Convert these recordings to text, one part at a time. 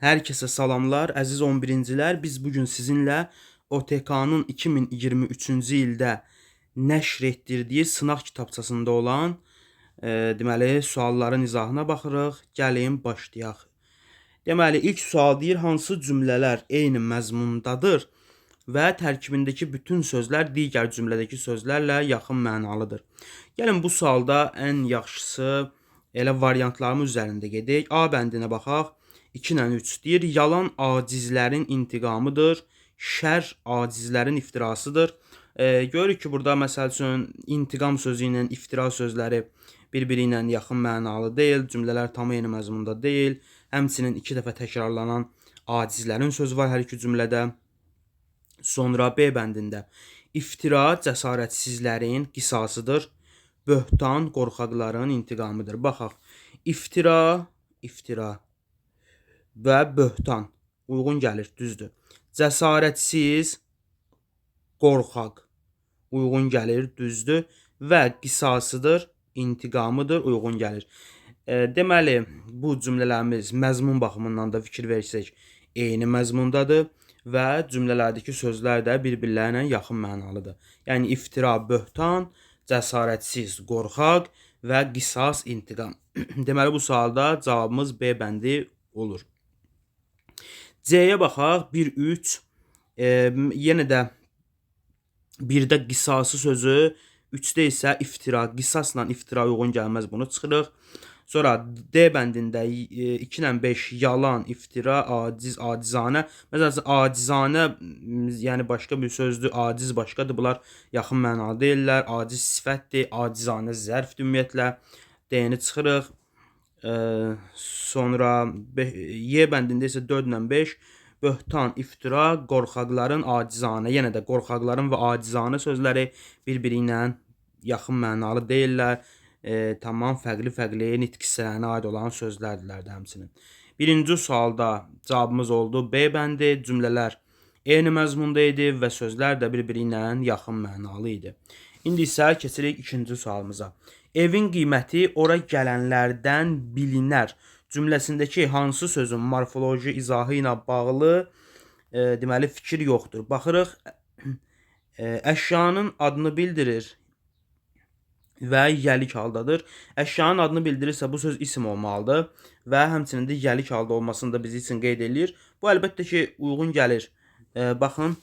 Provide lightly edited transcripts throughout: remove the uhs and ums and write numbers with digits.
Herkese salamlar, əziz 11-cilər. Biz bugün sizinlə OTK-nın 2023-cü ildə nəşr etdirdiyi sınaq kitabçasında olan deməli sualların izahına baxırıq. Gəlin başlayaq. Deməli ilk sual deyir, hansı cümlələr eyni məzmundadır və tərkibindəki bütün sözlər digər cümlədəki sözlərlə yaxın mənalıdır. Gəlin bu sualda ən yaxşısı elə variantlarımız üzərində gedək. A bəndinə baxaq. 2 ilə 3 deyir, yalan acizlərin intiqamıdır, şər acizlərin iftirasıdır. Görürük ki, burada məsəl üçün intiqam sözü ilə iftira sözləri bir-biri ilə yaxın mənalı deyil, cümlələr tam eyni məzmunda deyil. Həmçinin 2 dəfə təkrarlanan acizlərin sözü var hər iki cümlədə. Sonra B bəndində iftira cəsarətsizlərin qisasıdır, böhtan qorxaqların intiqamıdır. Baxaq, iftira və böhtan uyğun gəlir, düzdür. Cəsarətsiz, qorxaq uyğun gəlir, düzdür. Və qisasıdır, intiqamıdır, uyğun gəlir. Deməli, bu cümlələrimiz məzmun baxımından da fikir versək, eyni məzmundadır və cümlələrdəki sözlər də bir-birlərinə yaxın mənalıdır. Yəni iftira, böhtan, cəsarətsiz, qorxaq və qisas, intiqam. Deməli, bu sualda cavabımız B bəndi olur. C-yə baxaq, 1-3, yenə də 1-də qisası sözü, 3-də isə iftira, qisasla iftira uyğun gəlməz, bunu çıxırıq. Sonra D bəndində 2 ilə 5 yalan, iftira, aciz, acizanə. Məsələn, acizanə yəni başqa bir sözdür, aciz başqadır. Bunlar yaxın mənalı deyirlər. Aciz sifətdir, acizanə zərfdir ümumiyyətlə. D-ni çıxırıq. Sonra Y bəndində isə 4 ilə 5 böhtan, iftira, qorxaqların acizanə. Yenə də qorxaqların və acizanə sözləri bir-biri ilə yaxın mənalı deyirlər. Tamam fərqli nitq hissələrinə aid olan sözlərdirlər də həmçinin. Birinci sualda cavabımız oldu B bəndi. Cümlələr eyni məzmunda idi və sözlər də bir-biri ilə yaxın mənalı idi. İndi isə keçirik ikinci sualımıza. Evin qiyməti ora gələnlərdən bilinər cümləsindəki hansı sözün morfoloji izahı ilə bağlı deməli fikir yoxdur. Baxırıq, əşyanın adını bildirir və yəlik haldadır. Əşyanın adını bildirirsə bu söz isim olmalıdır və həmçinin də yəlik halda olmasını da bizi üçün qeyd edir. Bu əlbəttə ki, uyğun gəlir. Baxın,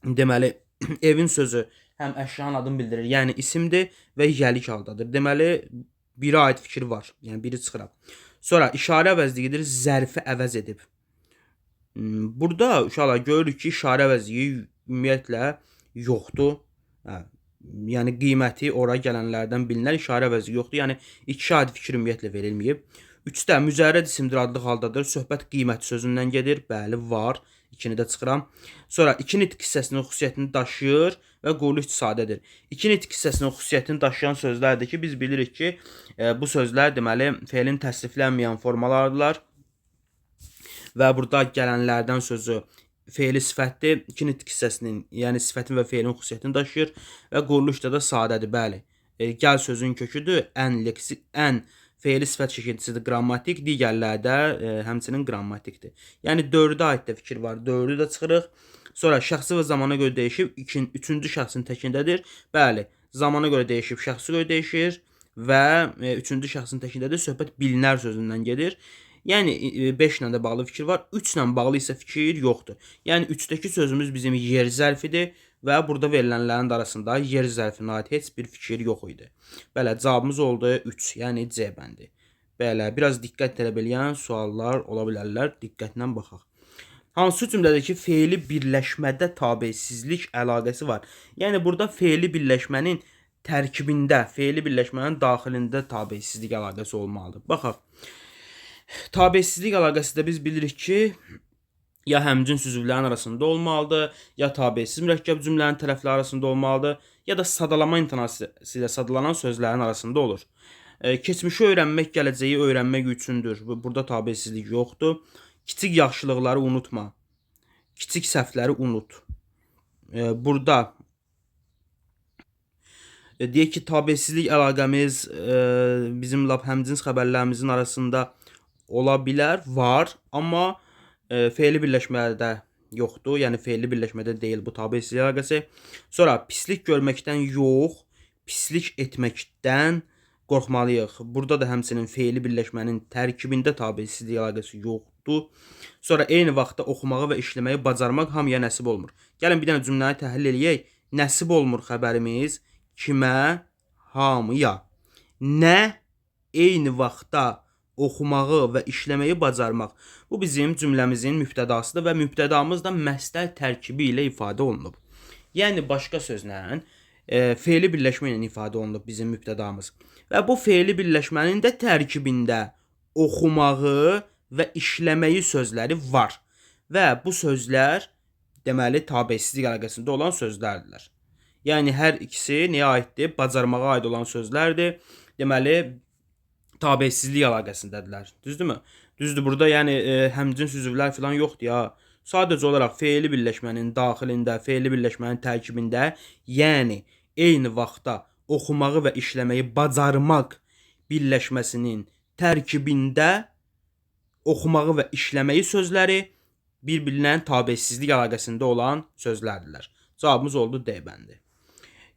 deməli evin sözü həm əşyanın adını bildirir, yəni isimdir və yəlik haldadır. Deməli, biri aid fikir var, yəni biri çıxıraq. Sonra işarə əvəzliyidir, zərfi əvəz edib. Burada uşaqlar görürük ki, işarə əvəzliyi ümumiyyətlə yoxdur. Yəni qiyməti ora gələnlərdən bilinər, işarə əvəzliyi yoxdur. Yəni iki aid fikir ümumiyyətlə verilməyib. 3-də mücərrəd isimdir adlı haldadır. Söhbət qiymət sözündən gedir. Bəli, var. 2-ni də çıxıram. Sonra 2 nitq hissəsinin xüsusiyyətini daşıyır və qurulu istifadədir. 2 nitq hissəsinin xüsusiyyətini daşıyan sözlərdir ki, biz bilirik ki, bu sözlər deməli fe'lin təsriflənməyən formalardılar. Və burada gələnlərdən sözü fe'li sifətdir. 2 nitq hissəsinin, yəni sifətin və fe'lin xüsusiyyətini daşıyır və qurulu işdə də sadədir. Bəli. Gəl sözün köküdür. Ən fe'li sifət şəkilçisidir, qrammatik, digərlərdə həmçinin qrammatikdir. Yəni 4-də aid də fikir var, 4-ü də çıxırıq. Sonra şəxsi və zamana görə dəyişib, 3-cü şəxsin təkindədir. Bəli, zamana görə dəyişib, şəxsi görə dəyişir və 3-cü şəxsin təkindədir. Söhbət bilinər sözündən gedir. Yəni 5 ilə də bağlı fikir var, 3 ilə bağlı isə fikir yoxdur. Yəni 3-dəki sözümüz bizim yer zərfidir və burada verilənlərin arasında yer zərfinə aid heç bir fikir yox idi. Belə, cavabımız oldu 3, yəni C bəndi. Belə, biraz diqqət tələb eləyən suallar ola bilərlər, diqqətlə baxaq. Hansı cümlədəki fe'li birləşmədə tabeçsizlik əlaqəsi var? Yəni burada fe'li birləşmənin tərkibində, fe'li birləşmənin daxilində tabeçsizlik əlaqəsi olmalıdır. Baxaq. Tabeçsizlik əlaqəsi də biz bilirik ki, ya həmcins üzvlərin arasında olmalıdır, ya tabeçsiz mürəkkəb cümlənin tərəfləri arasında olmalıdır, ya da sadalama intonasiyası ilə sadalanan sözlərin arasında olur. Keçmişi öyrənmək gələcəyi öyrənmək üçündür. Burada tabeçsizlik yoxdur. Kiçik yaxşılıqları unutma. Kiçik səhvləri unut. Burada deyək ki, tabeçsizlik əlaqəmiz bizim lap həmcins xəbərlərimizin arasında ola bilər, var, amma fe'li birləşmədə yoxdur. Yəni fe'li birləşmədə deyil bu tabesizlik əlaqəsi. Sonra pislik görməkdən yox, pislik etməkdən qorxmalıyıq. Burada da həmçinin fe'li birləşmənin tərkibində tabesizlik əlaqəsi yoxdur. Sonra eyni vaxtda oxumağı və işləməyi bacarmaq hamıya nəsib olmur. Gəlin bir dənə cümləni təhlil eləyək. Nəsib olmur xəbərimiz kimə? Hamıya. Nə? Eyni vaxtda oxumağı və işləməyi bacarmaq. Bu bizim cümləmizin mübtədasıdır və mübtədamız da məsdər tərkibi ilə ifadə olunub. Yəni başqa sözlə fe'li birləşmə ilə ifadə olunub bizim mübtədamız. Və bu fe'li birləşmənin də tərkibində oxumağı və işləməyi sözləri var. Və bu sözlər deməli tabesizlik əlaqəsində olan sözlərdirlər. Yəni hər ikisi nəyə aiddir? Bacarmağa aid olan sözlərdir. Deməli tabesizlik əlaqəsindədirlər. Düzdürmü? Düzdür. Burada yəni həmcins üzvlər falan yoxdur ya. Sadəcə olaraq fe'li birləşmənin daxilində, fe'li birləşmənin tərkibində, yəni eyni vaxtda oxumağı və işləməyi bacarmaq birləşməsinin tərkibində oxumağı və işləməyi sözləri bir-birinə tabesizlik əlaqəsində olan sözlərdirlər. Cavabımız oldu D bəndi.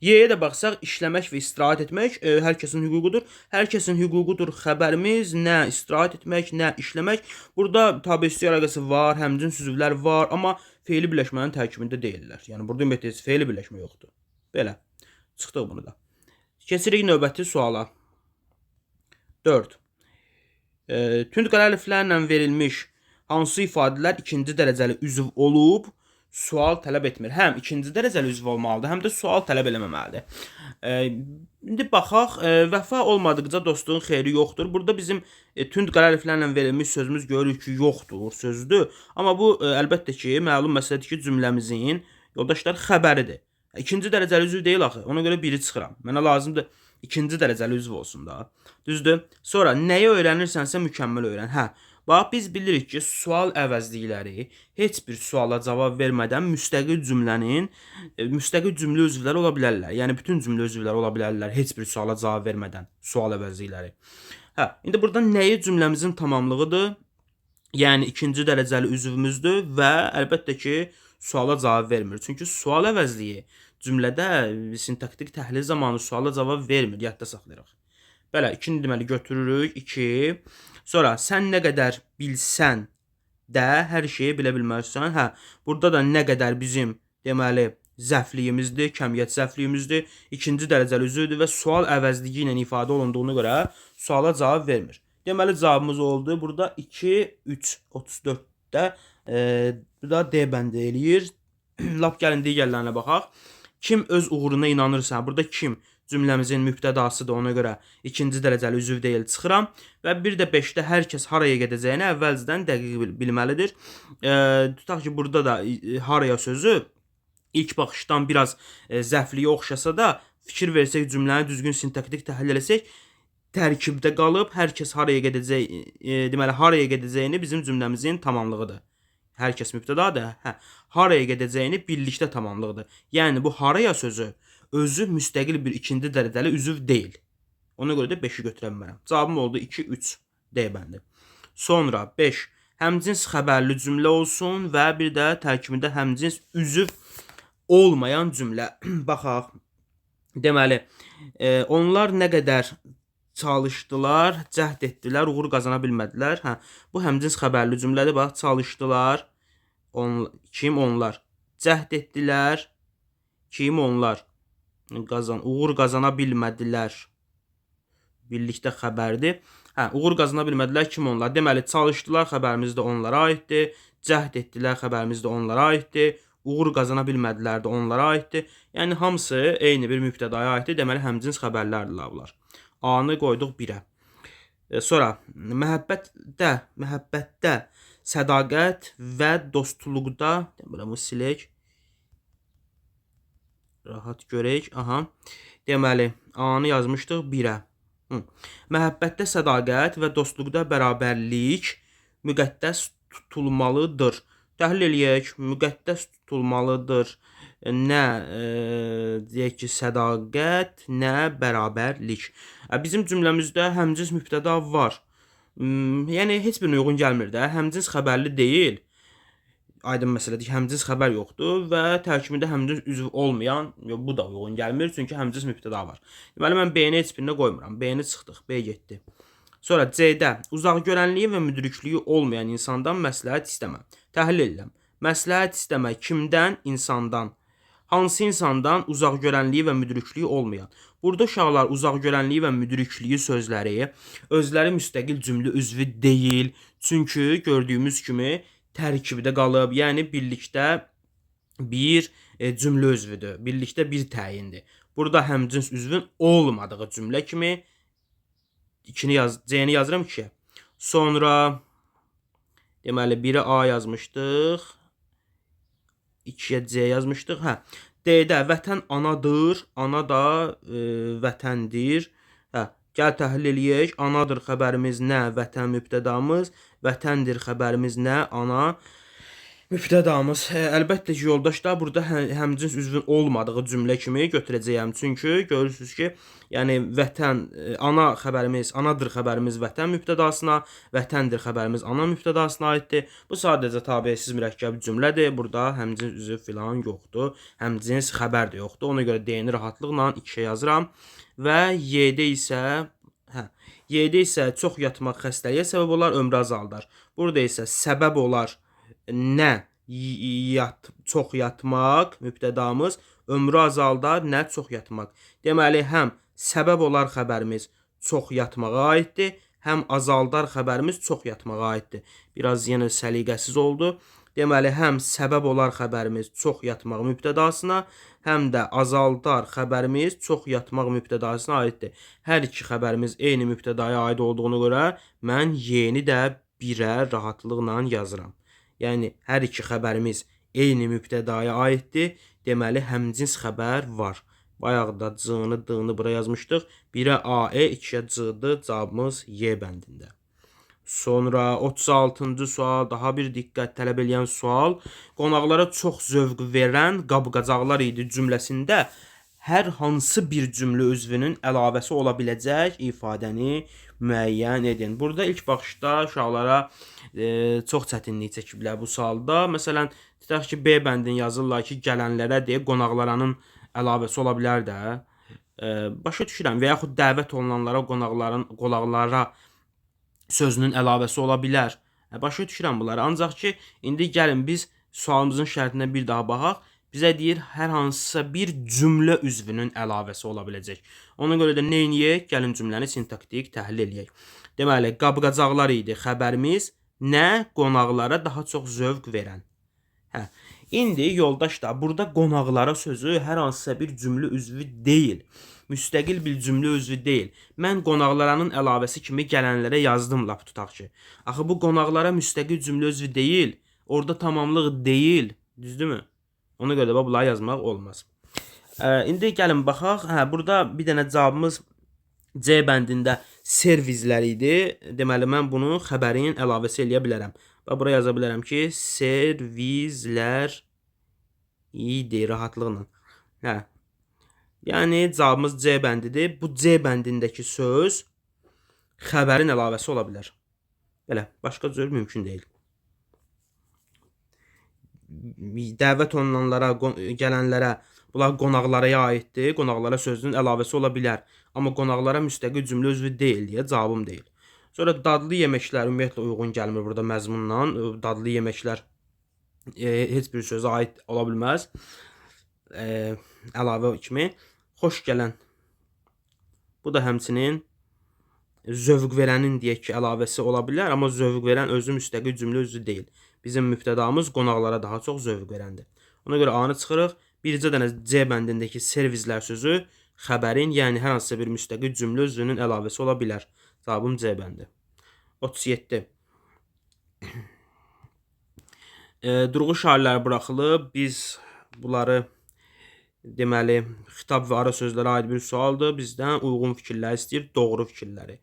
Y-yə də baxsaq, işləmək və istirahət etmək hər kəsin hüququdur. Hər kəsin hüququdur xəbərimiz nə istirahət etmək, nə işləmək. Burada tabesizlik əlaqəsi var, həmcins üzvlər var, amma fe'li birləşmənin tərkibində deyirlər. Yəni burada ümumiyyətlə fe'li birləşmə yoxdur. Belə. Çıxdıq bunu da. Keçirik növbəti suala. 4. Tünd qara hərflərlə verilmiş hansı ifadələr ikinci dərəcəli üzv olub? Sual tələb etmir. Həm ikinci dərəcəli üzv olmalıdır, həm də sual tələb eləməməlidir. İndi baxaq, vəfa olmadıqca dostluğun xeyri yoxdur. Burada bizim tünd qara hərflərlə verilmiş sözümüz görürük ki, yoxdur sözüdür. Amma bu əlbəttə ki, məlum məsələdir ki, cümləmizin yoldaşlar xəbəridir. İkinci dərəcəli üzv deyil axı. Ona görə biri çıxıram. Mənə lazımdır ikinci dərəcəli üzv olsun da. Düzdür? Sonra nəyi öyrənirsənsə mükəmməl öyrən. Hə. Bax, biz bilirik ki, sual əvəzlikləri heç bir suala cavab vermədən müstəqil cümlə üzvləri ola bilərlər. Yəni, bütün cümlə üzvləri ola bilərlər heç bir suala cavab vermədən sual əvəzlikləri. Hə, indi burada nəyi cümləmizin tamamlığıdır? Yəni, ikinci dərəcəli üzvümüzdür və əlbəttə ki, suala cavab vermir. Çünki sual əvəzliyi cümlədə sintaktik təhlil zamanı suala cavab vermir. Yadda saxlayırıq. Belə, ikini deməli götürürük. 2. Sonra sən nə qədər bilsən də hər şeyi bilə bilməlisən. Hə, burada da nə qədər bizim deməli zəfliyimizdir, kəmiyyət zəfliyimizdir. İkinci dərəcəli üzvdür və sual əvəzliyi ilə ifadə olunduğuna görə suala cavab vermir. Deməli cavabımız oldu. Burada 2, 3, 34-də bu da D bəndi eləyir. Lap gəlin digərlərinə baxaq. Kim öz uğuruna inanırsa, burada kim cümləmizin mübtədasıdır, ona görə ikinci dərəcəli üzv deyil, çıxıram. Və bir də 5-də hər kəs haraya gedəcəyini əvvəlcədən dəqiq bilməlidir. Tutaq ki, burada da haraya sözü ilk baxışdan biraz zəfliyə oxşasa da, fikir versək, cümləni düzgün sintaktik təhlil etsək, tərkibdə qalıb hər kəs haraya gedəcək, deməli haraya gedəcəyini bizim cümləmizin tamamlığıdır. Hər kəs mübtədadır. Hə, haraya gedəcəyini birlikdə tamamlığıdır. Yəni bu haraya sözü özü müstəqil bir ikinci dərəcəli üzv deyil. Ona görə də 5-i götürə bilmərəm. Cavabım oldu 2, 3 D bəndi. Sonra 5. Həmcins xəbərli cümlə olsun və bir də tərkibində həmcins üzv olmayan cümlə. Baxaq. Deməli, onlar nə qədər çalışdılar, cəhd etdilər, uğur qazana bilmədilər. Hə, bu həmcins xəbərli cümlədir. Bax, çalışdılar. Kim onlar? Cəhd etdilər. Kim onlar? Uğur qazana bilmədilər. Birlikdə xəbərdir. Hə, uğur qazana bilmədilər, kim onlar? Deməli, çalışdılar xəbərimiz də onlara aiddir. Cəhd etdilər xəbərimiz də onlara aiddir. Uğur qazana bilmədilər də onlara aiddir. Yəni hamısı eyni bir mübtədaya aiddir. Deməli, həmcins xəbərlərdirlər bunlar. A-nı qoyduq 1-ə. Sonra məhəbbətdə, sədaqət və dostluqda, bunu silək. Rahat görək. Aha. Deməli, A-nı yazmışdıq 1-ə. Məhəbbətdə sədaqət və dostluqda bərabərlik müqəddəs tutulmalıdır. Təhlil eləyək. Müqəddəs tutulmalıdır. Nə deyək ki, sədaqət, nə bərabərlik. Bizim cümləmizdə həmcins mübtəda var. Yəni heç birinə uyğun gəlmir də. Həmcins xəbərli deyil. Aydın məsələdir ki, həmcins xəbər yoxdur və tərkibində həmcins üzv olmayan, bu da uyğun gəlmir, çünki həmcins mübtəda var. Deməli mən B-ni heç birinə qoymuram. B-ni çıxdıq, B getdi. Sonra C-də uzaqgörənliyi və müdriklüyü olmayan insandan məsləhət istəmə. Təhlil edirəm. Məsləhət istəmə kimdən? İnsandan. Hansı insandan? Uzaqgörənliyi və müdriklüyü olmayan. Burada uşaqlar uzaqgörənliyi və müdriklüyü sözləri özləri müstəqil cümlə üzvü deyil. Çünki gördüyümüz kimi tərkibdə qalıb, yəni birlikdə bir cümlə üzvüdür. Birlikdə bir təyindir. Burada həmcins üzvün olmadığı cümlə kimi C-ni yazıram 2-yə. Sonra deməli 1-ə A yazmışdıq. 2-yə C yazmışdıq. Hə. D-də vətən anadır. Ana da vətəndir. Hə. Gəl təhlil eləyək. Anadır xəbərimiz nə? Vətən mübtədamız. Vətəndir xəbərimiz nə? Ana mübtədamız. Əlbəttə ki, yoldaşlar burada həmcins üzvün olmadığı cümlə kimi götürəcəyəm. Çünki görürsüz ki, yəni vətən, ana xəbərimiz, anadır xəbərimiz vətən mübtədasına, vətəndir xəbərimiz ana mübtədasına aiddir. Bu sadəcə tabesiz mürəkkəb cümlədir. Burada həmcins üzv filan yoxdur. Həmcins xəbər də yoxdur. Ona görə D-ni rahatlıqla 2-yə yazıram. Və Y-də isə çox yatmaq xəstəliyə səbəb olar, ömrü azaldar. Burada isə səbəb olar nə? Çox yatmaq mübtədamız, ömrü azaldar, nə? Çox yatmaq. Deməli, həm səbəb olar xəbərimiz çox yatmağa aiddir, həm azaldar xəbərimiz çox yatmağa aiddir. Biraz yenə səliqəsiz oldu. Deməli, həm səbəb olar xəbərimiz çox yatmaq mübtədasına, həm də azaldar xəbərimiz çox yatmaq mübtədasına aiddir. Hər iki xəbərimiz eyni mübtədaya aid olduğuna görə mən Y-ni də 1-ə rahatlıqla yazıram. Yəni, hər iki xəbərimiz eyni mübtədaya aiddir. Deməli, həmcins xəbər var. Bayaq da C-ni, D-ni bura yazmışdıq. 1-ə A-E, 2-yə C-dır. Cavabımız Y bəndində. Sonra 36-cı sual, daha bir diqqət tələb edən sual. Qonaqlara çox zövq verən qab-qacaqlar idi cümləsində hər hansı bir cümlə üzvünün əlavəsi ola biləcək ifadəni müəyyən edin. Burada ilk baxışda uşaqlara çox çətinlik çəkiblər bu sualda. Məsələn, tutaq ki, B bəndini yazırlar ki, gələnlərə deyə qonaqlaranın əlavəsi ola bilər də. Başa düşürəm və yaxud dəvət olunanlara qonaqlara sözünün əlavəsi ola bilər. Başa düşürəm bunları. Ancaq ki, indi gəlin biz sualımızın şərtinə bir daha baxaq. Bizə deyir, hər hansısa bir cümlə üzvünün əlavəsi ola biləcək. Ona görə də nə edək? Gəlin cümləni sintaktik təhlil edək. Deməli, qab-qacaqlar idi xəbərimiz. Nə? Qonaqlara daha çox zövq verən. Hə. İndi yoldaşlar, burada qonaqlara sözü hər hansısa bir cümlə üzvü deyil. Müstəqil bir cümlə üzvü deyil. Mən qonaqlaranın əlavəsi kimi gələnlərə yazdım lap tutaq ki. Axı bu qonaqlara müstəqil cümlə üzvü deyil. Orada tamamlıq deyil. Düzdürmü? Ona görə də bunları yazmaq olmaz. İndi gəlin baxaq. Burada bir dənə cavabımız C bəndində servizlər idi. Deməli, mən bunu xəbərin əlavəsi eləyə bilərəm. Və bura yaza bilərəm ki, servizlər idi rahatlıqla. Yəni, cavabımız C bəndidir. Bu C bəndindəki söz xəbərin əlavəsi ola bilər. Belə, başqa cür mümkün deyil. Dəvət olunanlara, gələnlərə, bunlar qonaqlara aiddir. Qonaqlara sözünün əlavəsi ola bilər. Amma qonaqlara müstəqil cümlə üzvü deyil deyə cavabım deyil. Sonra dadlı yeməklər ümumiyyətlə uyğun gəlmir burada məzmundan. Dadlı yeməklər heç bir sözə aid ola bilməz. Əlavə kimi. Xoş gələn. Bu da həmçinin zövq verənin deyək ki, əlavəsi ola bilər. Amma zövq verən özü müstəqil cümlə üzvü deyil. Bizim mübtədamız qonaqlara daha çox zövq verəndir. Ona görə A-nı çıxırıq. Bircə dənə C bəndindəki servizlər sözü xəbərin, yəni hər hansısa bir müstəqil cümlə üzvünün əlavəsi ola bilər. Cavabım C bəndi. 37. Durğu şairləri buraxılıb. Biz bunları deməli, xitab və ara sözlərə aid bir sualdır. Bizdən uyğun fikirləri istəyir, doğru fikirləri.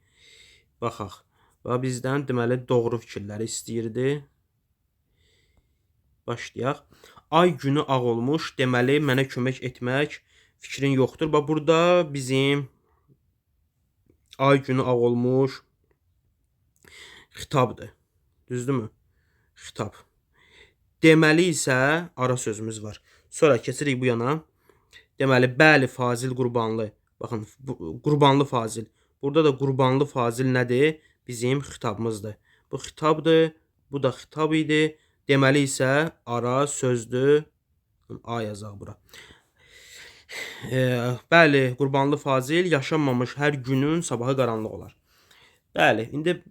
Baxaq. Və bizdən deməli, doğru fikirləri istəyirdi. Başlayaq. Ay günü ağ olmuş, deməli, mənə kömək etmək fikrin yoxdur. Bax, burada bizim ay günü ağ olmuş xitabdır. Düzdürmü? Xitab. Deməli isə ara sözümüz var. Sonra keçirik bu yana. Deməli, bəli, fazil qurbanlı. Baxın, qurbanlı fazil. Burada da qurbanlı fazil nədir? Bizim xitabımızdır. Bu xitabdır, bu da xitab idi. Deməli isə ara sözdür. A yazaq bura. Bəli, qurbanlı fazil yaşanmamış hər günün sabahı qaranlıq olar. Bəli, indi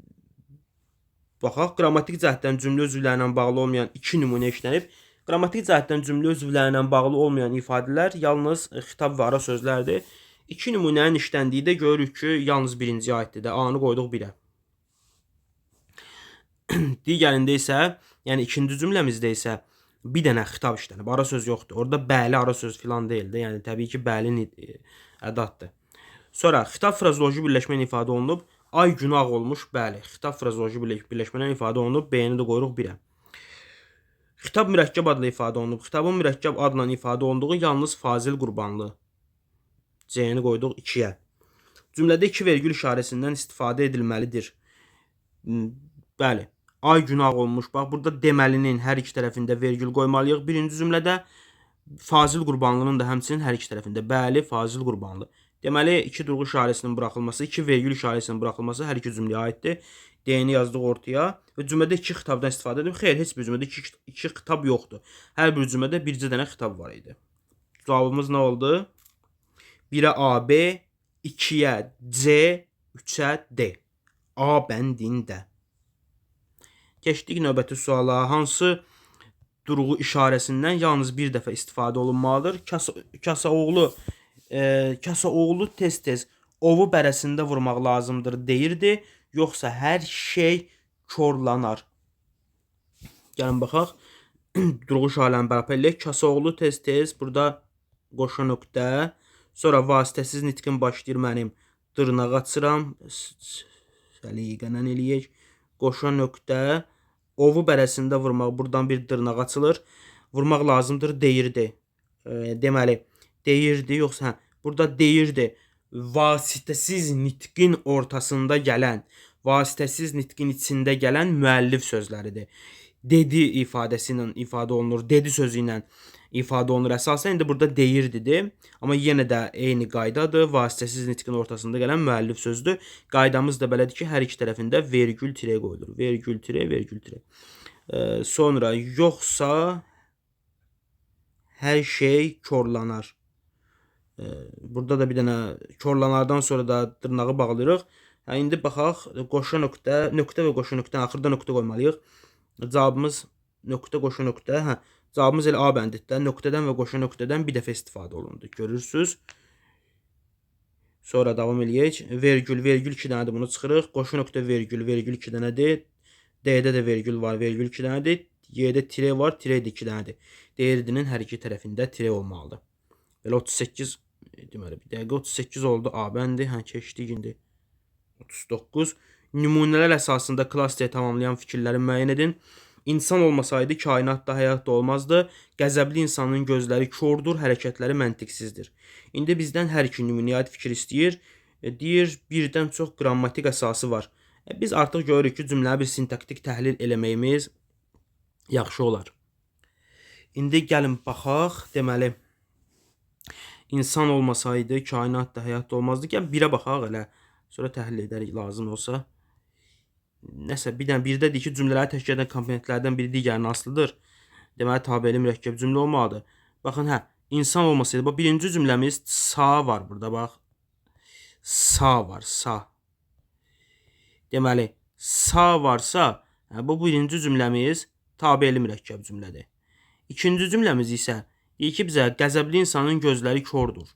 baxaq, qrammatik cəhətdən cümlə üzvləri ilə bağlı olmayan iki nümunə işlənib. Qrammatik cəhətdən cümlə üzvləri ilə bağlı olmayan ifadələr yalnız xitab və ara sözlərdir. İki nümunənin işləndiyində görürük ki, yalnız birinciyə aiddir də. A-nı qoyduq 1-ə. Digərində isə, yəni ikinci cümləmizdə isə bir dənə xitab işlənib. Ara söz yoxdur. Orada bəli ara söz filan deyildi. Yəni təbii ki, bəli ədatdır. Sonra xitab frazeoloji birləşmə ilə ifadə olunub. Ay günü ağ olmuş, bəli. Xitab frazeoloji birləşmə ilə ifadə olunub. B-ni də qoyuruq 1-ə. Xitab mürəkkəb adla ifadə olunub. Xitabın mürəkkəb adla ifadə olunduğu yalnız fazil qurbanlı. C-ni qoyduq 2-yə. Cümlədə 2 vergül işarəsindən istifadə edilməlidir. Bəli. Ay günü ağ olmuş. Bax, burada deməlinin hər iki tərəfində vergül qoymalıyıq. Birinci cümlədə fazil qurbanlının da həmçinin hər iki tərəfində. Bəli, fazil qurbanlı. Deməli, 2 durğu işarəsinin buraxılması, 2 vergül işarəsinin buraxılması hər iki cümləyə aiddir. D-ni yazdıq ortaya və cümlədə 2 xitabdan istifadə edib. Xeyr, heç bir cümlədə 2 xitab yoxdur. Hər bir cümlədə bircə dənə xitab var idi. Cavabımız nə oldu? 1-ə A, B, 2-yə C, 3-ə D. A bəndində. Keçdik növbəti suala. Hansı durğu işarəsindən yalnız bir dəfə istifadə olunmalıdır? Kasaoğlu tez-tez ovu bərəsində vurmaq lazımdır deyirdi, yoxsa hər şey korlanar? Gəlin baxaq. Durğu işarələrini bərpa eləyək. Kasaoğlu tez-tez, burada qoşa nöqtə, sonra vasitəsiz nitqin başlayır mənim dırnağa açıram. Səliqənən eləyək. Qoşa nöqtə, ovu bərəsində vurmaq, buradan bir dırnaq açılır. Vurmaq lazımdır deyirdi. Deməli, deyirdi, yoxsa burada deyirdi. Vasitəsiz nitqin ortasında gələn, vasitəsiz nitqin içində gələn müəllif sözləridir. Dedi ifadəsi ilə ifadə olunur, dedi sözü ilə ifadə olunur. Əsasən indi burada deyirdidir, amma yenə də eyni qaydadır. Vasitəsiz nitqin ortasında gələn müəllif sözdür. Qaydamız da belədir ki, hər iki tərəfində vergül tire qoyulur. Vergül tire, vergül tire. Sonra yoxsa hər şey korlanar. Burada da bir dənə korlanardan sonra da dırnağı bağlayırıq. İndi baxaq, qoşa nöqtə, nöqtə və qoşa nöqtə, axırda nöqtə qoymalıyıq. Cavabımız nöqtə, qoşa nöqtə. Cavabımız elə A bəndində. Nöqtədən və qoşa nöqtədən bir dəfə istifadə olundu. Görürsünüz. Sonra davam eləyək. Vergül, vergül 2 dənədir. Bunu çıxırıq. Qoşa nöqtə, vergül, vergül 2 dənədir. D-də də vergül var, vergül 2 dənədir. Y-də tire var, tire 2 dənədir. Deyirdinin hər iki tərəfində tire olmalıdır. Belə 38, deməli bir dəqiqə 38 oldu A bəndi. Keçdik indi 39. Nümunələr əsasında klasteri tamamlayan fikirləri müəyyən edin. İnsan olmasaydı kainatda həyat da olmazdı. Qəzəbli insanın gözləri kordur, hərəkətləri məntiqsizdir. İndi bizdən hər iki nümunəyə aid fikir istəyir. Deyir, birdən çox qrammatik əsası var. Biz artıq görürük ki, cümləyə bir sintaktik təhlil eləməyimiz yaxşı olar. İndi gəlin baxaq. Deməli, insan olmasaydı kainatda həyat da olmazdı. Gəlin birə baxaq elə. Sonra təhlil edərik lazım olsa. Nəsə, birdədir ki, cümlələri təşkil edən komponentlərdən biri digərinin aslıdır. Deməli, tabeli mürəkkəb cümlə olmalıdır. Baxın, insan olmasaydı, bax, birinci cümləmiz sa var burada, bax. Sa var, sa. Deməli, sa varsa, bu birinci cümləmiz tabeli mürəkkəb cümlədir. İkinci cümləmiz isə deyir ki, bizə qəzəbli insanın gözləri kordur.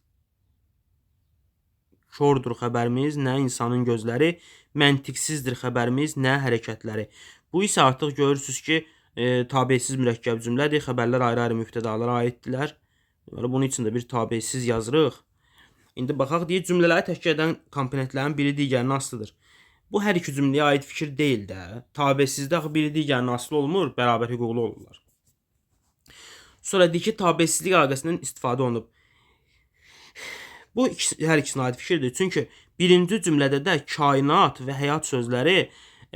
Kordur xəbərimiz, nə insanın gözləri, məntiqsizdir xəbərimiz, nə hərəkətləri. Bu isə artıq görürsünüz ki, tabesiz mürəkkəb cümlədir. Xəbərlər ayrı-ayrı mübtədalara aiddirlər. Bunun üçün də bir tabesiz yazırıq. İndi baxaq, deyir, cümlələri təşkil edən komponentlərin biri digərinin aslıdır. Bu hər iki cümləyə aid fikir deyil də. Tabesizdə biri digərinin aslı olmur, bərabər hüquqlu olurlar. Sonra deyir ki, tabesizlik əlaqəsindən istifadə olunub. Bu hər ikisinə aid fikirdir. Çünki birinci cümlədə də kainat və həyat sözləri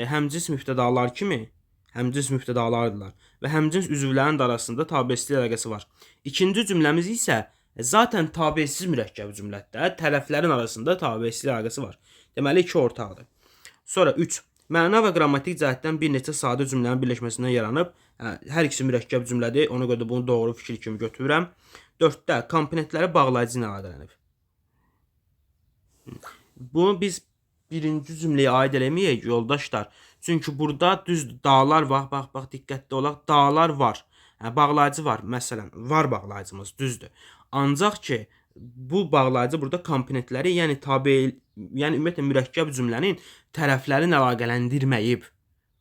həmcins mübtədalar kimi həmcins mübtədalardılar və həmcins üzvlərin də arasında tabeçilik əlaqəsi var. İkinci cümləmiz isə zaten tabesiz mürəkkəb cümlədə tərəflərin arasında tabeçilik əlaqəsi var. Deməli 2 ortaqdır. Sonra 3. Məna və qrammatik cəhətdən bir neçə sadə cümlənin birləşməsindən yaranıb. Hər ikisi mürəkkəb cümlədir. Ona görə də bunu doğru fikir kimi götürürəm. 4-də komponentləri bağlayıcı ilə əlaqələnib. Bunu biz birinci cümləyə aid eləməyək yoldaşlar. Çünki burada düzdür dağlar var. Bax diqqətli olaq. Dağlar var. Bağlayıcı var. Məsələn, var bağlayıcımız düzdür. Ancaq ki bu bağlayıcı burada komponentləri, yəni ümumiyyətlə mürəkkəb cümlənin tərəflərini əlaqələndirməyib.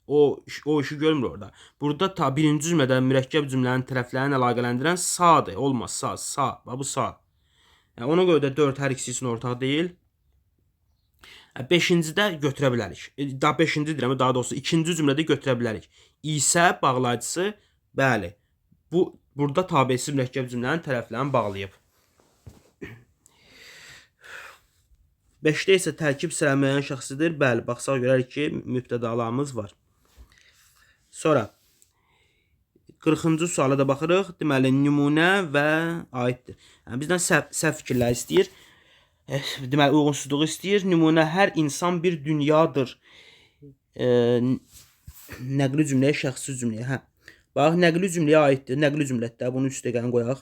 O işi görmür orada. Burada birinci cümlədə mürəkkəb cümlənin tərəflərini əlaqələndirən sadır. Olmaz sa. Bu sa. Ona görə də 4 hər ikisi üçün ortaq deyil. 5-cidə götürə bilərik. Daha 5-ci deyirəm, daha doğrusu 2-ci cümlədə götürə bilərik. İsə bağlayıcısı, bəli. Burada tabelsiz mürəkkəb cümlənin tərəflərini bağlayıb. 5-də isə tərkib sıra müəyyən şəxsidir. Bəli, baxsaq görərik ki, mübtədalarımız var. Sonra 40-cı suala da baxırıq. Deməli, nümunə və aiddir. Bizdən səhv fikirlər istəyir. Deməli, uyğunsuzluğu istəyir. Nümunə hər insan bir dünyadır. Nəqli cümləyə, şəxsi cümləyə. Bax, nəqli cümləyə aiddir. Nəqli cümlədə bunu üstə gəlin qoyaq.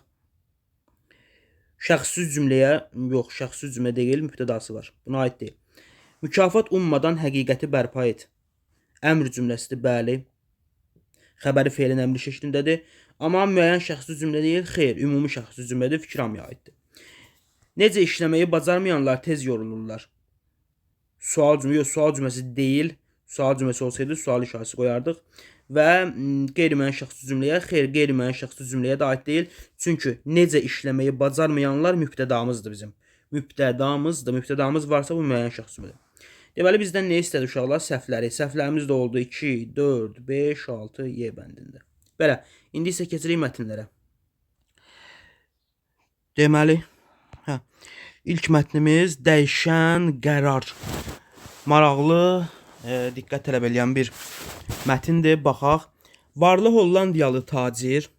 Şəxsi cümləyə, yox, şəxsi cümlə deyil, mübtədası var. Buna aid deyil. Mükafat ummadan həqiqəti bərpa et. Əmr cümləsidir, bəli. Xəbəri feilin əmri şəklindədir. Amma müəyyən şəxsi cümlə deyil, xeyr, ümumi şəxsi cümlədir, fikir hamıya aiddir. Necə işləməyi bacarmayanlar tez yorulurlar. Sual cümləsi deyil. Sual cümləsi olsaydı sual işarəsi qoyardıq. Və qeyri-müəyyən şəxsi cümləyə, xeyr, qeyri-müəyyən şəxsi cümləyə də aid deyil. Çünki necə işləməyi bacarmayanlar mübtədamızdır bizim. Mübtədamız varsa bu müəyyən şəxsi cümlədir. Deməli bizdən nə istədi uşaqlar? Səhvləri. Səhvlərimiz də oldu 2, 4, 5, 6 Y bəndində. Belə, indi isə keçirik mətnlərə. Deməli, ilk mətnimiz dəyişən qərar. Maraqlı, diqqət tələb edən bir mətindir. Baxaq. Varlı Hollandiyalı tacir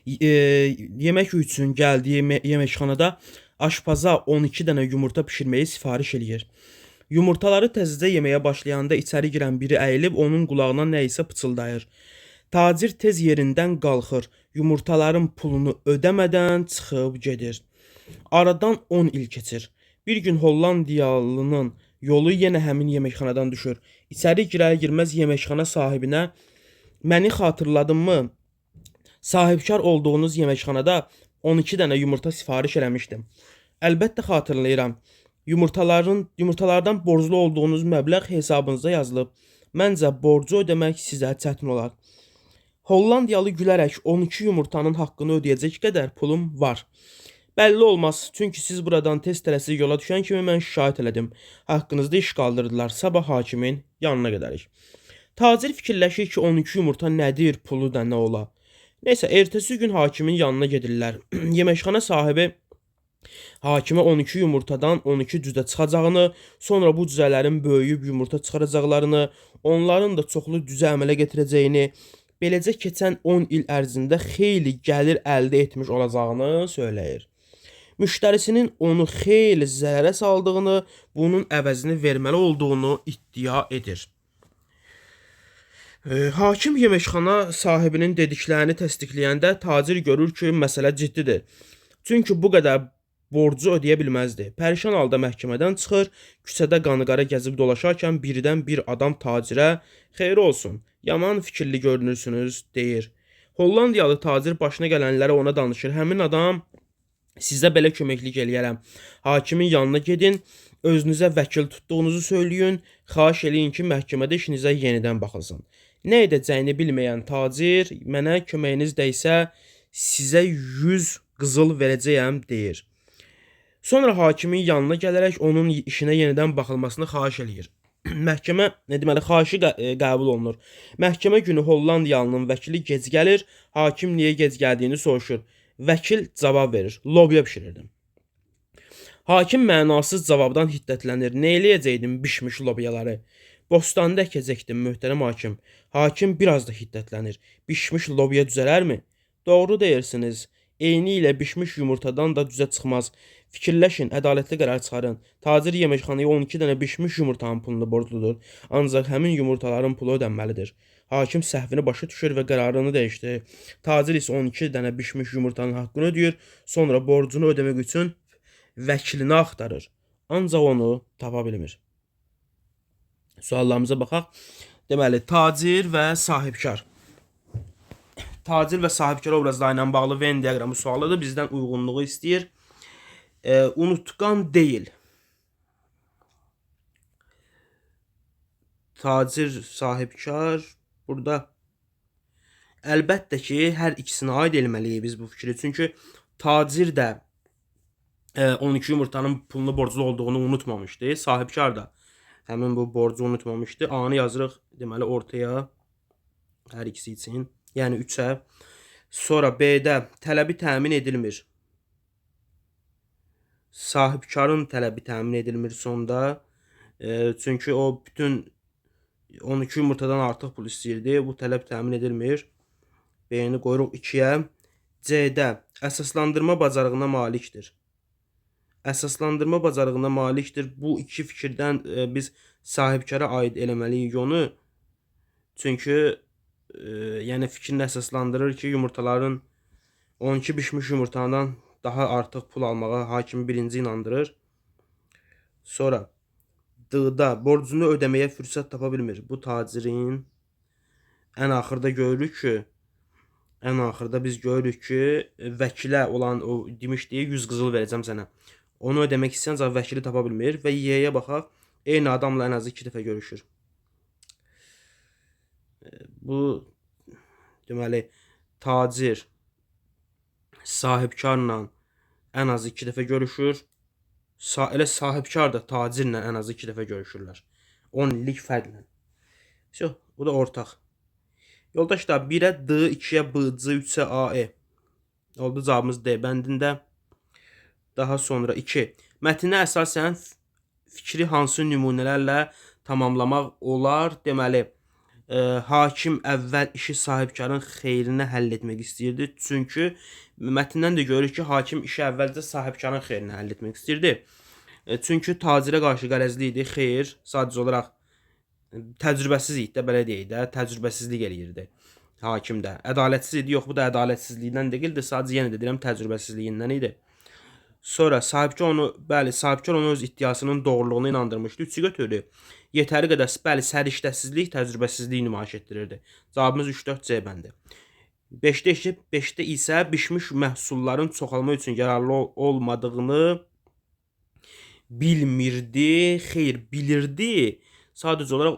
yemək üçün gəldiyi yeməkxanada aşpaza 12 dənə yumurta pişirməyi sifariş eləyir. Yumurtaları təzəcə yeməyə başlayanda içəri girən biri əyilib onun qulağına nə isə pıçıldayır. Tacir tez yerindən qalxır. Yumurtaların pulunu ödəmədən çıxıb gedir. Aradan 10 il keçir. Bir gün Hollandiyalının yolu yenə həmin yeməkxanadan düşür. İçəri girər-girməz yeməkxana sahibinə "Məni xatırladınmı? Sahibkar olduğunuz yeməkxanada 12 dənə yumurta sifariş eləmişdim." "Əlbəttə xatırlayıram. Yumurtalardan borclu olduğunuz məbləğ hesabınıza yazılıb. Məncə borcu ödəmək sizə çətin olar." Hollandiyalı gülərək 12 yumurtanın haqqını ödəyəcək qədər pulum var. Bəlli olmaz, çünki siz buradan tez tələsik yola düşən kimi mən şikayət elədim. Haqqınızda iş qaldırdılar, sabah hakimin yanına gedərik. Tacir fikirləşir ki 12 yumurta nədir, pulu da nə ola. Neysə, ertəsi gün hakimin yanına gedirlər. Yeməkxana sahibi hakimə 12 yumurtadan 12 cüzə çıxacağını, sonra bu cüzələrin böyüyüb yumurta çıxaracaqlarını, onların da çoxlu cüzə əmələ getirəcəyini, beləcə keçən 10 il ərzində xeyli gəlir əldə etmiş olacağını söyləyir. Müştərisinin onu xeyli zərərə saldığını, bunun əvəzini verməli olduğunu iddia edir. Hakim yeməkxana sahibinin dediklərini təsdiqləyəndə tacir görür ki, məsələ ciddidir. Çünki bu qədər borcu ödəyə bilməzdi. Pərişan halda məhkəmədən çıxır, küçədə qanıqara gəzib dolaşarkən birdən bir adam tacirə "Xeyir olsun, yaman fikirli görünürsünüz" deyir. Hollandiyalı tacir başına gələnləri ona danışır. Həmin adam "Sizə belə köməklik eləyərəm. Hakimin yanına gedin, özünüzə vəkil tutduğunuzu söyləyin, xahiş eləyin ki, məhkəmədə işinizə yenidən baxılsın." Nə edəcəyini bilməyən tacir "Mənə köməyiniz dəysə, sizə 100 qızıl verəcəyəm" deyir. Sonra hakimin yanına gələrək onun işinə yenidən baxılmasını xahiş eləyir. Xahişi qəbul olunur. Məhkəmə günü Hollandiyalının vəkili gec gəlir, hakim niyə gec gəldiyini soruşur. Vəkil cavab verir: "Lobya bişirirdim." Hakim mənasız cavabdan hiddətlənir. "Nə eləyəcəkdim bişmiş lobyaları?" Bostanda əkəcəkdim möhtərəm hakim. Hakim biraz da hiddətlənir. Bişmiş lobya düzələrmi? Doğru deyirsiniz. Eyni ilə bişmiş yumurtadan da düzə çıxmaz. Fikirləşin, ədalətli qərar çıxarın. Tacir yeməkxanaya 12 dənə bişmiş yumurtanın pulunu borcludur. Ancaq həmin yumurtaların pulu ödənməlidir. Hakim səhvini başa düşür və qərarını dəyişdirir. Tacir isə 12 dənə bişmiş yumurtanın haqqını ödəyir, sonra borcunu ödəmək üçün vəkilini axtarır. Ancaq onu tapa bilmir. Suallarımıza baxaq. Deməli, tacir və sahibkar. Tacir və sahibkar obrazları ilə bağlı Venn diaqramı sualıdır. Bizdən uyğunluğu istəyir. Unutqan deyil. Tacir, sahibkar. Burada əlbəttə ki, hər ikisinə aid eləməliyik biz bu fikri. Çünki tacir də 12 yumurtanın pulunu borclu olduğunu unutmamışdı. Sahibkar da həmin bu borcu unutmamışdı. A-nı yazırıq deməli ortaya hər ikisi üçün. Yəni 3-ə. Sonra B-də tələbi təmin edilmir. Sahibkarın tələbi təmin edilmir sonda. Çünki o bütün 12 yumurtadan artıq pul istəyirdi. Bu tələb təmin edilmir. B-ni qoyuruq 2-yə. C-də əsaslandırma bacarığına malikdir. Əsaslandırma bacarığına malikdir. Bu iki fikirdən biz sahibkara aid eləməliyik onu. Çünki yəni fikrini əsaslandırır ki, yumurtaların 12 bişmiş yumurtadan daha artıq pul almağa hakimi birinci inandırır. Sonra D-da borcunu ödəməyə fürsət tapa bilmir. Bu tacirin ən axırda görürük ki, biz görürük ki, vəkilə olan o demişdi 100 qızıl verəcəm sənə. Onu ödəmək istəyən ancaq vəkili tapa bilmir və Y-yə baxaq. Eyni adamla ən azı 2 dəfə görüşür. Bu deməli tacir sahibkarla ən azı 2 dəfə görüşür. Elə sahibkar da tacirlə ən azı 2 dəfə görüşürlər. 10 illik fərqlə. Bu da ortaq. Yoldaşlar 1-ə D, 2-yə B, C, 3-ə A, E. Oldu cavabımız D bəndində. Daha sonra 2. Mətninə əsasən fikri hansı nümunələrlə tamamlamaq olar? Deməli, hakim əvvəl işi sahibkarın xeyrinə həll etmək istəyirdi. Çünki mətndən də görürük ki, hakim işi əvvəlcə sahibkarın xeyrinə həll etmək istəyirdi. Çünki tacirə qarşı qərəzli idi. Xeyr, sadəcə olaraq təcrübəsiz idi də, belə deyək də, təcrübəsizlik eləyirdi hakim də. Ədalətsiz idi, yox bu da ədalətsizlikdən deyildi, sadəcə yenə də deyirəm təcrübəsizliyindən idi. Sonra sahibkar onu öz iddiasının doğruluğuna inandırmışdı. 3-ü götürdü. Yetəri qədər səriştəsizlik, təcrübəsizlik nümayiş etdirirdi. Cavabımız 3-4 C bəndi. 5-də isə bişmiş məhsulların çoxalma üçün yararlı olmadığını bilmirdi. Xeyr, bilirdi. Sadəcə olaraq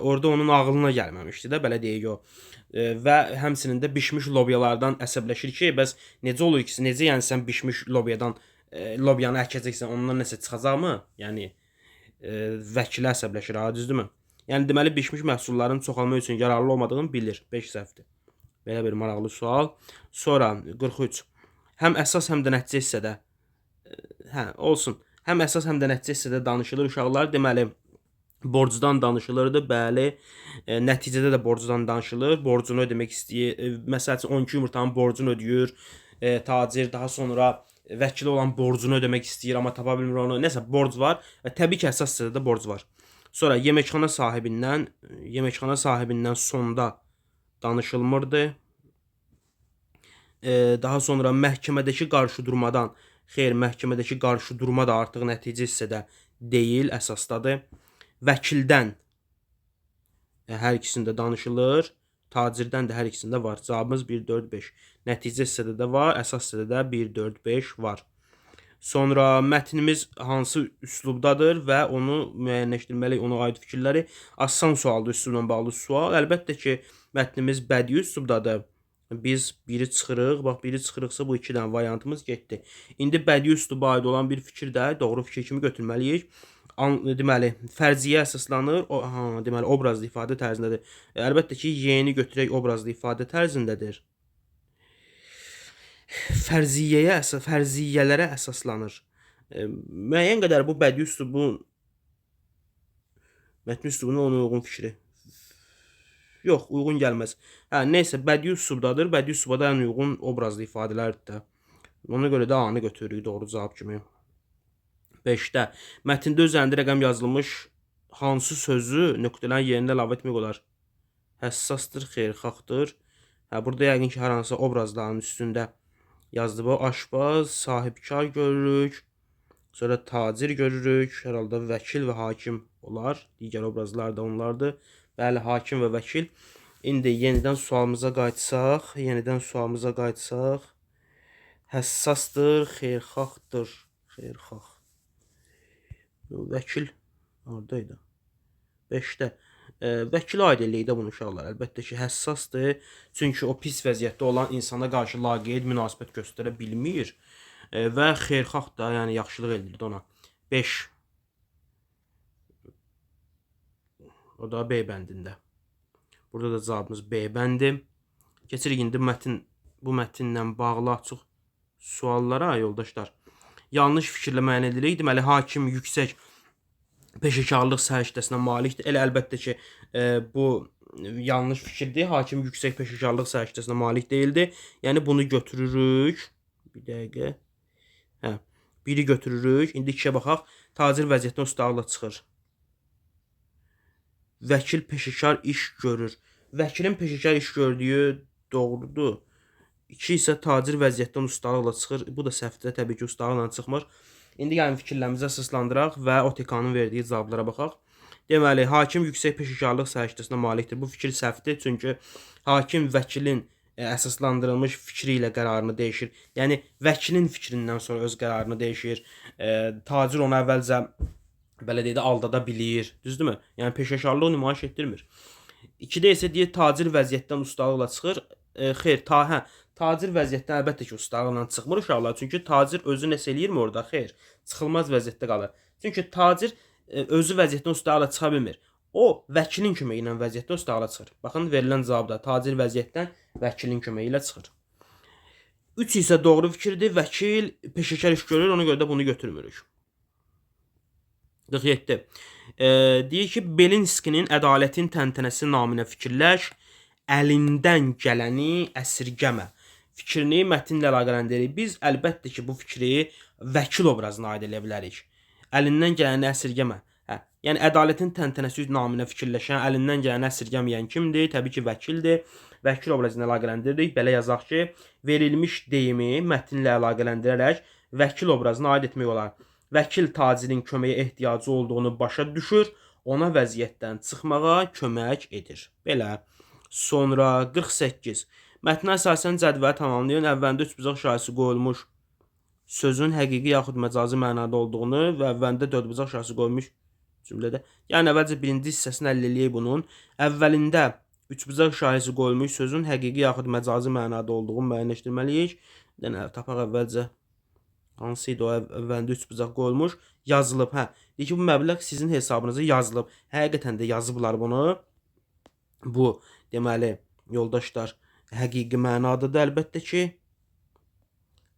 orada onun ağlına gəlməmişdi də, belə deyək o. Və həmçinin də bişmiş lobyalardan əsəbləşir ki, bəs necə olur ki, necə yəni sən bişmiş lobyanı əkəcəksən, ondan nəsə çıxacaqmı? Yəni vəkilə əsəbləşir, düzdürmü? Yəni deməli bişmiş məhsulların çoxalma üçün yararlı olmadığını bilir. 5 səhvdir. Belə bir maraqlı sual. Sonra 43. Həm əsas, həm də nəticə hissədə olsun. Həm əsas, həm də nəticə hissədə danışılır uşaqlar. Deməli borcdan danışılırdı, bəli. Nəticədə də borcdan danışılır. Borcunu ödəmək istəyir. Məsələn, 12 yumurtanın borcunu ödəyir. Tacir daha sonra vəkili olan borcunu ödəmək istəyir, amma tapa bilmir onu. Nəsə borc var. Təbii ki, əsas hissədə də borc var. Sonra yeməkxana sahibindən sonda danışılmırdı. Daha sonra məhkəmədəki qarşıdurmadan, xeyr, məhkəmədəki qarşıdurma da artıq nəticə hissədə deyil, əsasdadır. Vəkildən hər ikisində danışılır. Tacirdən də hər ikisində var. Cavabımız 1, 4, 5. Nəticə hissədə də var, əsas hissədə də 1, 4, 5 var. Sonra mətnimiz hansı üslubdadır və onu müəyyənləşdirməliyik, ona aid fikirləri. Asan sualdır, üslubla bağlı sual. Əlbəttə ki, mətnimiz bədii üslubdadır. Biz biri çıxırıq. Bax, biri çıxırıqsa bu 2 dənə variantımız getdi. İndi bədii üsluba aid olan bir fikir də doğru fikir kimi götürməliyik. Deməli, fərziyyə əsaslanır. Deməli, obrazlı ifadə tərzindədir. Əlbəttə ki, Y-ni götürək obrazlı ifadə tərzindədir. Fərziyyələrə əsaslanır. Müəyyən qədər bu bədii üslubun Mətn üslubuna ona uyğun fikri. Yox, uyğun gəlməz. Hə, nəysə, bədii üslubdadır. Bədii üsluba da ən uyğun obrazlı ifadələrdir də. Ona görə də A-nı götürürük doğru cavab kimi. 5-də mətndə üzərində rəqəm yazılmış hansı sözü nöqtələrin yerinə əlavə etmək olar? Həssasdır, xeyirxahdır. Hə, burada yəqin ki, hər hansı obrazların üstündə yazdı bu. Aşpaz, sahibkar görürük. Sonra tacir görürük. Hər halda vəkil və hakim olar. Digər obrazlar da onlardır. Bəli, hakim və vəkil. İndi yenidən sualımıza qayıtsaq. Həssasdır, xeyirxahdır. Xeyirxah. Vəkil oradaydı. 5-də vəkil aid eləyikdə bunu uşaqlar. Əlbəttə ki, həssasdır. Çünki o pis vəziyyətdə olan insana qarşı laqeyd münasibət göstərə bilmir. Və xeyirxah da, yəni yaxşılıq eləyirdi ona. 5. O da B bəndində. Burada da cavabımız B bəndi. Keçirik indi bu mətnlə bağlı açıq suallara yoldaşlar. Yanlış fikirlə müəyyən edirik. Deməli, hakim yüksək peşəkarlıq səriştəsinə malikdir. Elə əlbəttə ki, bu yanlış fikirdir. Hakim yüksək peşəkarlıq səriştəsinə malik deyildi. Yəni bunu götürürük. Bir dəqiqə. Hə, biri götürürük. İndi 2-yə baxaq. Tacir vəziyyətdən ustalıqla çıxır. Vəkil peşəkar iş görür. Vəkilin peşəkar iş gördüyü doğrudur. 2 isə tacir vəziyyətdən ustalıqla çıxır. Bu da səhvdir, təbii ki, ustalıqla çıxmır. İndi gəlin fikirlərimizi əsaslandıraq və OTK-nın verdiyi cavablara baxaq. Deməli, hakim yüksək peşəkarlıq səriştəsinə malikdir. Bu fikir səhvdir, çünki hakim vəkilin əsaslandırılmış fikri ilə qərarını dəyişir. Yəni, vəkilin fikrindən sonra öz qərarını dəyişir. Tacir onu əvvəlcə belə deyək də aldada bilir. Düzdürmü? Yəni, peşəkarlıq nümayiş etdirmir. 2-də isə deyir, tacir vəziyyətdən ustalıqla çıxır. Xeyr, tacir vəziyyətdən əlbəttə ki, ustalıqla çıxmır uşaqlar. Çünki tacir özü nəsə eləyirmi orada? Xeyr, çıxılmaz vəziyyətdə qalır. Çünki tacir özü vəziyyətdən ustalıqla çıxa bilmir. O, vəkilin köməyi ilə vəziyyətdən ustalıqla çıxır. Baxın, verilən cavabda tacir vəziyyətdən vəkilin köməyi ilə çıxır. 3 isə doğru fikirdir. Vəkil peşəkar iş görür, ona görə də bunu götürmürük. 47. Deyir ki, Belinskinin ədalətin təntənəsi naminə fikirləş, əlindən gələni əsirgəmə. Fikrini mətnlə əlaqələndirik. Biz əlbəttə ki, bu fikri vəkil obrazına aid edə bilərik. Əlindən gələni əsirgəmə. Yəni, ədalətin təntənəsi naminə fikirləşən, əlindən gələni əsirgəməyən kimdir? Təbii ki, vəkildir. Vəkil obrazına əlaqələndiririk. Belə yazaq ki, verilmiş deyimi mətnlə əlaqələndirərək vəkil obrazına aid etmək olar. Vəkil tacirin köməyə ehtiyacı olduğunu başa düşür, ona vəziyyətdən çıxmağa kömək edir. Belə. Sonra 48. Mətnə əsasən cədvəli tamamlayın. Əvvəlində üçbucaq şahisi qoyulmuş sözün həqiqi yaxud məcazi mənada olduğunu və əvvəlində dördbucaq şahisi qoyulmuş cümlədə. Yəni, əvvəlcə birinci hissəsini əldə eləyək bunun. Əvvəlində üçbucaq şahisi qoyulmuş sözün həqiqi yaxud məcazi mənada olduğunu müəyyənləşdirməliyik. Tapaq əvvəlcə. Hansıydı o əvvəlində üçbucaq qoyulmuş? Yazılıb. Deyir ki, bu məbləğ sizin hesabınıza yazılıb. Həqiqətən də yazıblar bunu. Bu, deməli, yoldaşlar, həqiqi mənadadır əlbəttə ki.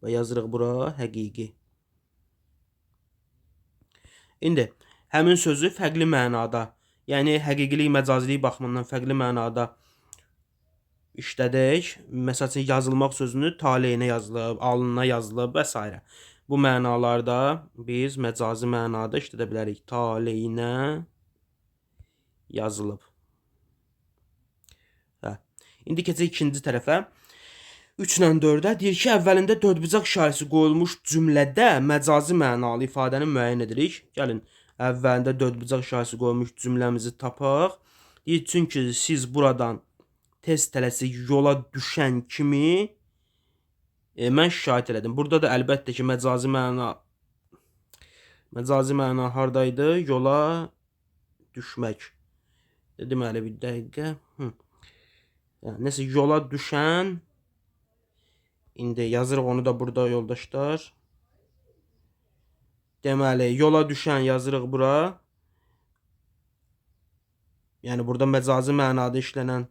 Və yazırıq bura həqiqi. İndi, həmin sözü fərqli mənada, yəni həqiqilik, məcazilik baxımından fərqli mənada işlədək. Məsəl üçün, yazılmaq sözünü taleyinə yazılıb, alınına yazılıb və s. Bu mənalarda biz məcazi mənada işlədə bilərik. Taleyinə yazılıb. İndi keçək ikinci tərəfə. 3 ilə 4-ə deyir ki, əvvəlində dördbucaq şahisi qoyulmuş cümlədə məcazi mənalı ifadəni müəyyən edirik. Gəlin, əvvəlində dördbucaq şahisi qoyulmuş cümləmizi tapaq. Deyir, çünki siz buradan tez tələsik yola düşən kimi mən şikayət elədim. Burada da əlbəttə ki, məcazi məna haradaydı? Yola düşmək. Deməli, bir dəqiqə. Nəsə, yola düşən. İndi yazırıq onu da burada yoldaşlar. Deməli, yola düşən yazırıq bura. Yəni, burada məcazi mənada işlənən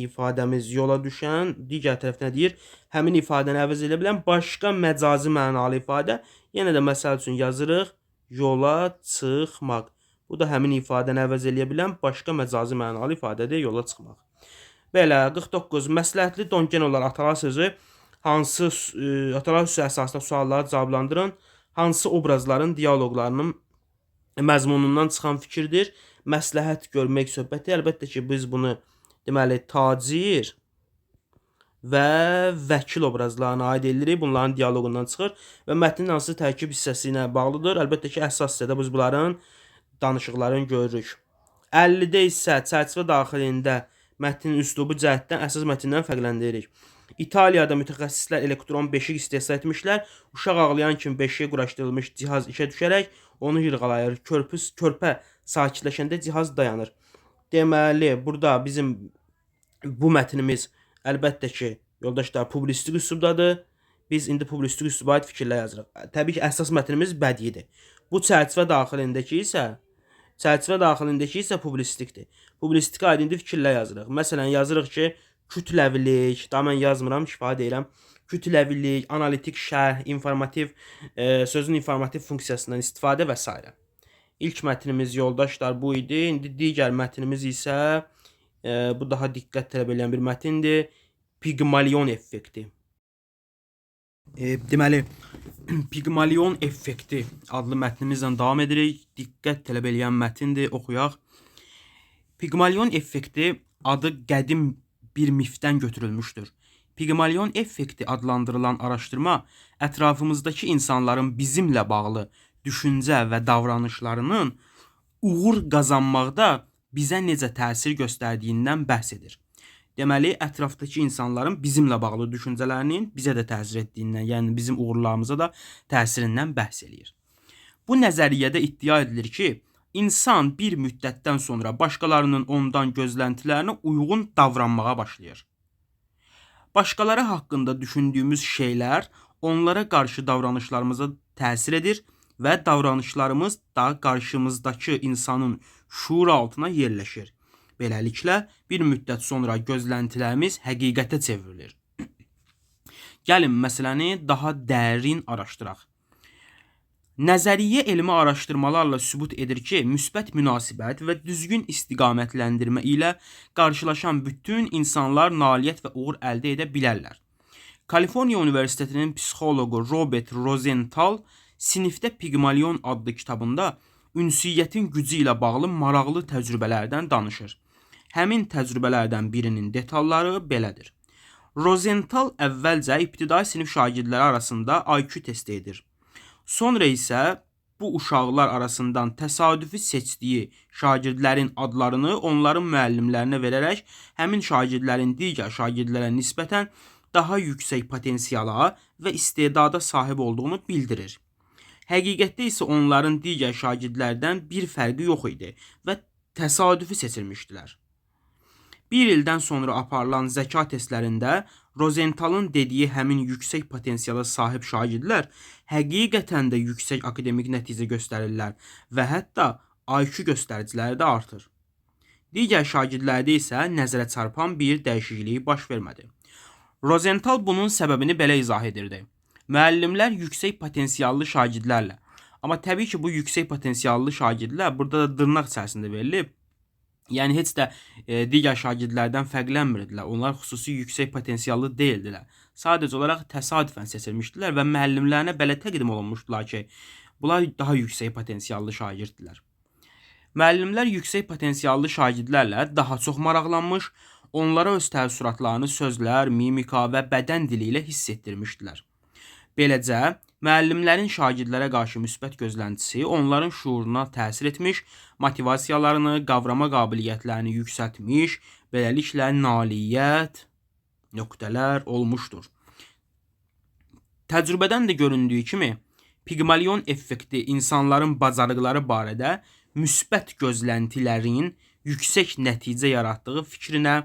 ifadəmiz yola düşən, digər tərəfdə nə deyir? Həmin ifadəni əvəz edə bilən başqa məcazi mənalı ifadə. Yenə də məsəl üçün yazırıq yola çıxmaq. Bu da həmin ifadəni əvəz eləyə bilən başqa məcazi mənalı ifadədə yola çıxmaq. Belə 49 məsləhətli dongen olaraq atalar sözü hansı atalar sözü əsasında sualları cavablandırın. Hansı obrazların dialoqlarının məzmunundan çıxan fikirdir? Məsləhət görmək söhbəti. Əlbəttə ki, biz bunu deməli tacir və vəkil obrazlarına aid edirik. Bunların dialoqundan çıxır və mətnin hansı tərkib hissəsi ilə bağlıdır. Əlbəttə ki, əsas hissədə biz bunların danışıqlarını görürük. 50-də isə çərçivə daxilində mətnin üslubu cəhətdən əsas mətndən fərqləndiririk. İtaliyada mütəxəssislər elektron beşik istehsal etmişlər. Uşaq ağlayan kimi beşiyə quraşdırılmış cihaz işə düşərək onu yırğalayır. Körpə sakitləşəndə cihaz dayanır. Deməli, burada bizim bu mətnimiz əlbəttə ki, yoldaşlar, publistik üslubdadır. Biz indi publistik üsluba aid fikirlər yazırıq. Təbii ki, əsas mətnimiz bədiidir. Bu çərçivə daxilindəki isə publistikdir. Publistikə aid indi fikirlər yazırıq. Məsələn, yazırıq ki, kütləvilik, daha mən yazmıram, ifadə edirəm. Kütləvilik, analitik şərh, informativ, sözün informativ funksiyasından istifadə və s. İlk mətnimiz yoldaşlar bu idi. İndi digər mətnimiz isə bu daha diqqət tələb edən bir mətindir. Pigmalion effekti. Deməli, Pigmalion effekti adlı mətnimizlə davam edirik. Diqqət tələb edən mətindir, oxuyaq. Pigmalion effekti adı qədim bir mifdən götürülmüşdür. Pigmalion effekti adlandırılan araşdırma ətrafımızdakı insanların bizimlə bağlı düşüncə və davranışlarının uğur qazanmaqda bizə necə təsir göstərdiyindən bəhs edir. Deməli, ətrafdakı insanların bizimlə bağlı düşüncələrinin bizə də təsir etdiyindən, yəni bizim uğurlarımıza da təsirindən bəhs edir. Bu nəzəriyyədə iddia edilir ki, insan bir müddətdən sonra başqalarının ondan gözləntilərinə uyğun davranmağa başlayır. Başqaları haqqında düşündüyümüz şeylər onlara qarşı davranışlarımıza təsir edir və davranışlarımız da qarşımızdakı insanın şuur altına yerləşir. Beləliklə, bir müddət sonra gözləntilərimiz həqiqətə çevrilir. Gəlin məsələni daha dərin araşdıraq. Nəzəriyyə elmi araşdırmalarla sübut edir ki, müsbət münasibət və düzgün istiqamətləndirmə ilə qarşılaşan bütün insanlar nailiyyət və uğur əldə edə bilərlər. Kaliforniya Universitetinin psixoloqu Robert Rosenthal Sinifdə Pigmalion adlı kitabında ünsiyyətin gücü ilə bağlı maraqlı təcrübələrdən danışır. Həmin təcrübələrdən birinin detalları belədir. Rosenthal əvvəlcə ibtidai sinif şagirdləri arasında IQ testi edir. Sonra isə bu uşaqlar arasından təsadüfi seçdiyi şagirdlərin adlarını onların müəllimlərinə verərək həmin şagirdlərin digər şagirdlərə nisbətən daha yüksək potensiala və istedada sahib olduğunu bildirir. Həqiqətdə isə onların digər şagirdlərdən bir fərqi yox idi və təsadüfi seçilmişdilər. Bir ildən sonra aparılan zəka testlərində Rosenthal'ın dediyi həmin yüksək potensiala sahib şagirdlər həqiqətən də yüksək akademik nəticə göstərirlər və hətta IQ göstəriciləri də artır. Digər şagirdlərdə isə nəzərə çarpan bir dəyişiklik baş vermədi. Rosenthal bunun səbəbini belə izah edirdi. Müəllimlər yüksək potensiallı şagirdlərlə, amma təbii ki, bu yüksək potensiallı şagirdlər burada da dırnaq içərisində verilib. Yəni, heç də digər şagirdlərdən fərqlənmirdilər. Onlar xüsusi yüksək potensiallı deyildilər. Sadəcə olaraq təsadüfən seçilmişdilər və müəllimlərinə belə təqdim olunmuşdular ki, bunlar daha yüksək potensiallı şagirddirlər. Müəllimlər yüksək potensiallı şagirdlərlə daha çox maraqlanmış, onlara öz təəssüratlarını sözlər, mimika və bədən dili ilə hiss etdirmişdilər. Beləcə, müəllimlərin şagirdlərə qarşı müsbət gözləntisi onların şuuruna təsir etmiş, motivasiyalarını, qavrama qabiliyyətlərini yüksəltmiş, beləliklə nailiyyət nöqtələr olmuşdur. Təcrübədən də göründüyü kimi, Pigmalion effekti insanların bacarıqları barədə müsbət gözləntilərin yüksək nəticə yaratdığı fikrinə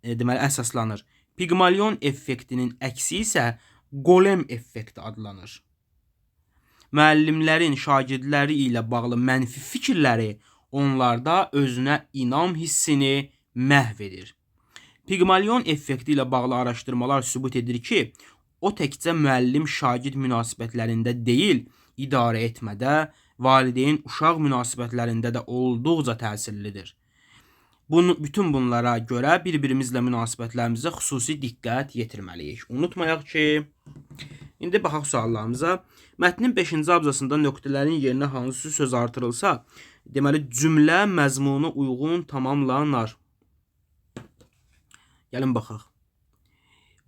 əsaslanır. Pigmalion effektinin əksi isə Golem effekti adlanır. Müəllimlərin şagirdləri ilə bağlı mənfi fikirləri onlarda özünə inam hissini məhv edir. Pigmalion effekti ilə bağlı araşdırmalar sübut edir ki, o təkcə müəllim-şagird münasibətlərində deyil, idarə etmədə, valideyn-uşaq münasibətlərində də olduqca təsirlidir. Bütün bunlara görə bir-birimizlə münasibətlərimizə xüsusi diqqət yetirməliyik. Unutmayaq ki, indi baxaq suallarımıza. Mətnin 5-ci abzasında nöqtələrin yerinə hansı söz artırılsa, deməli cümlə məzmuna uyğun tamamlanar. Gəlin baxaq.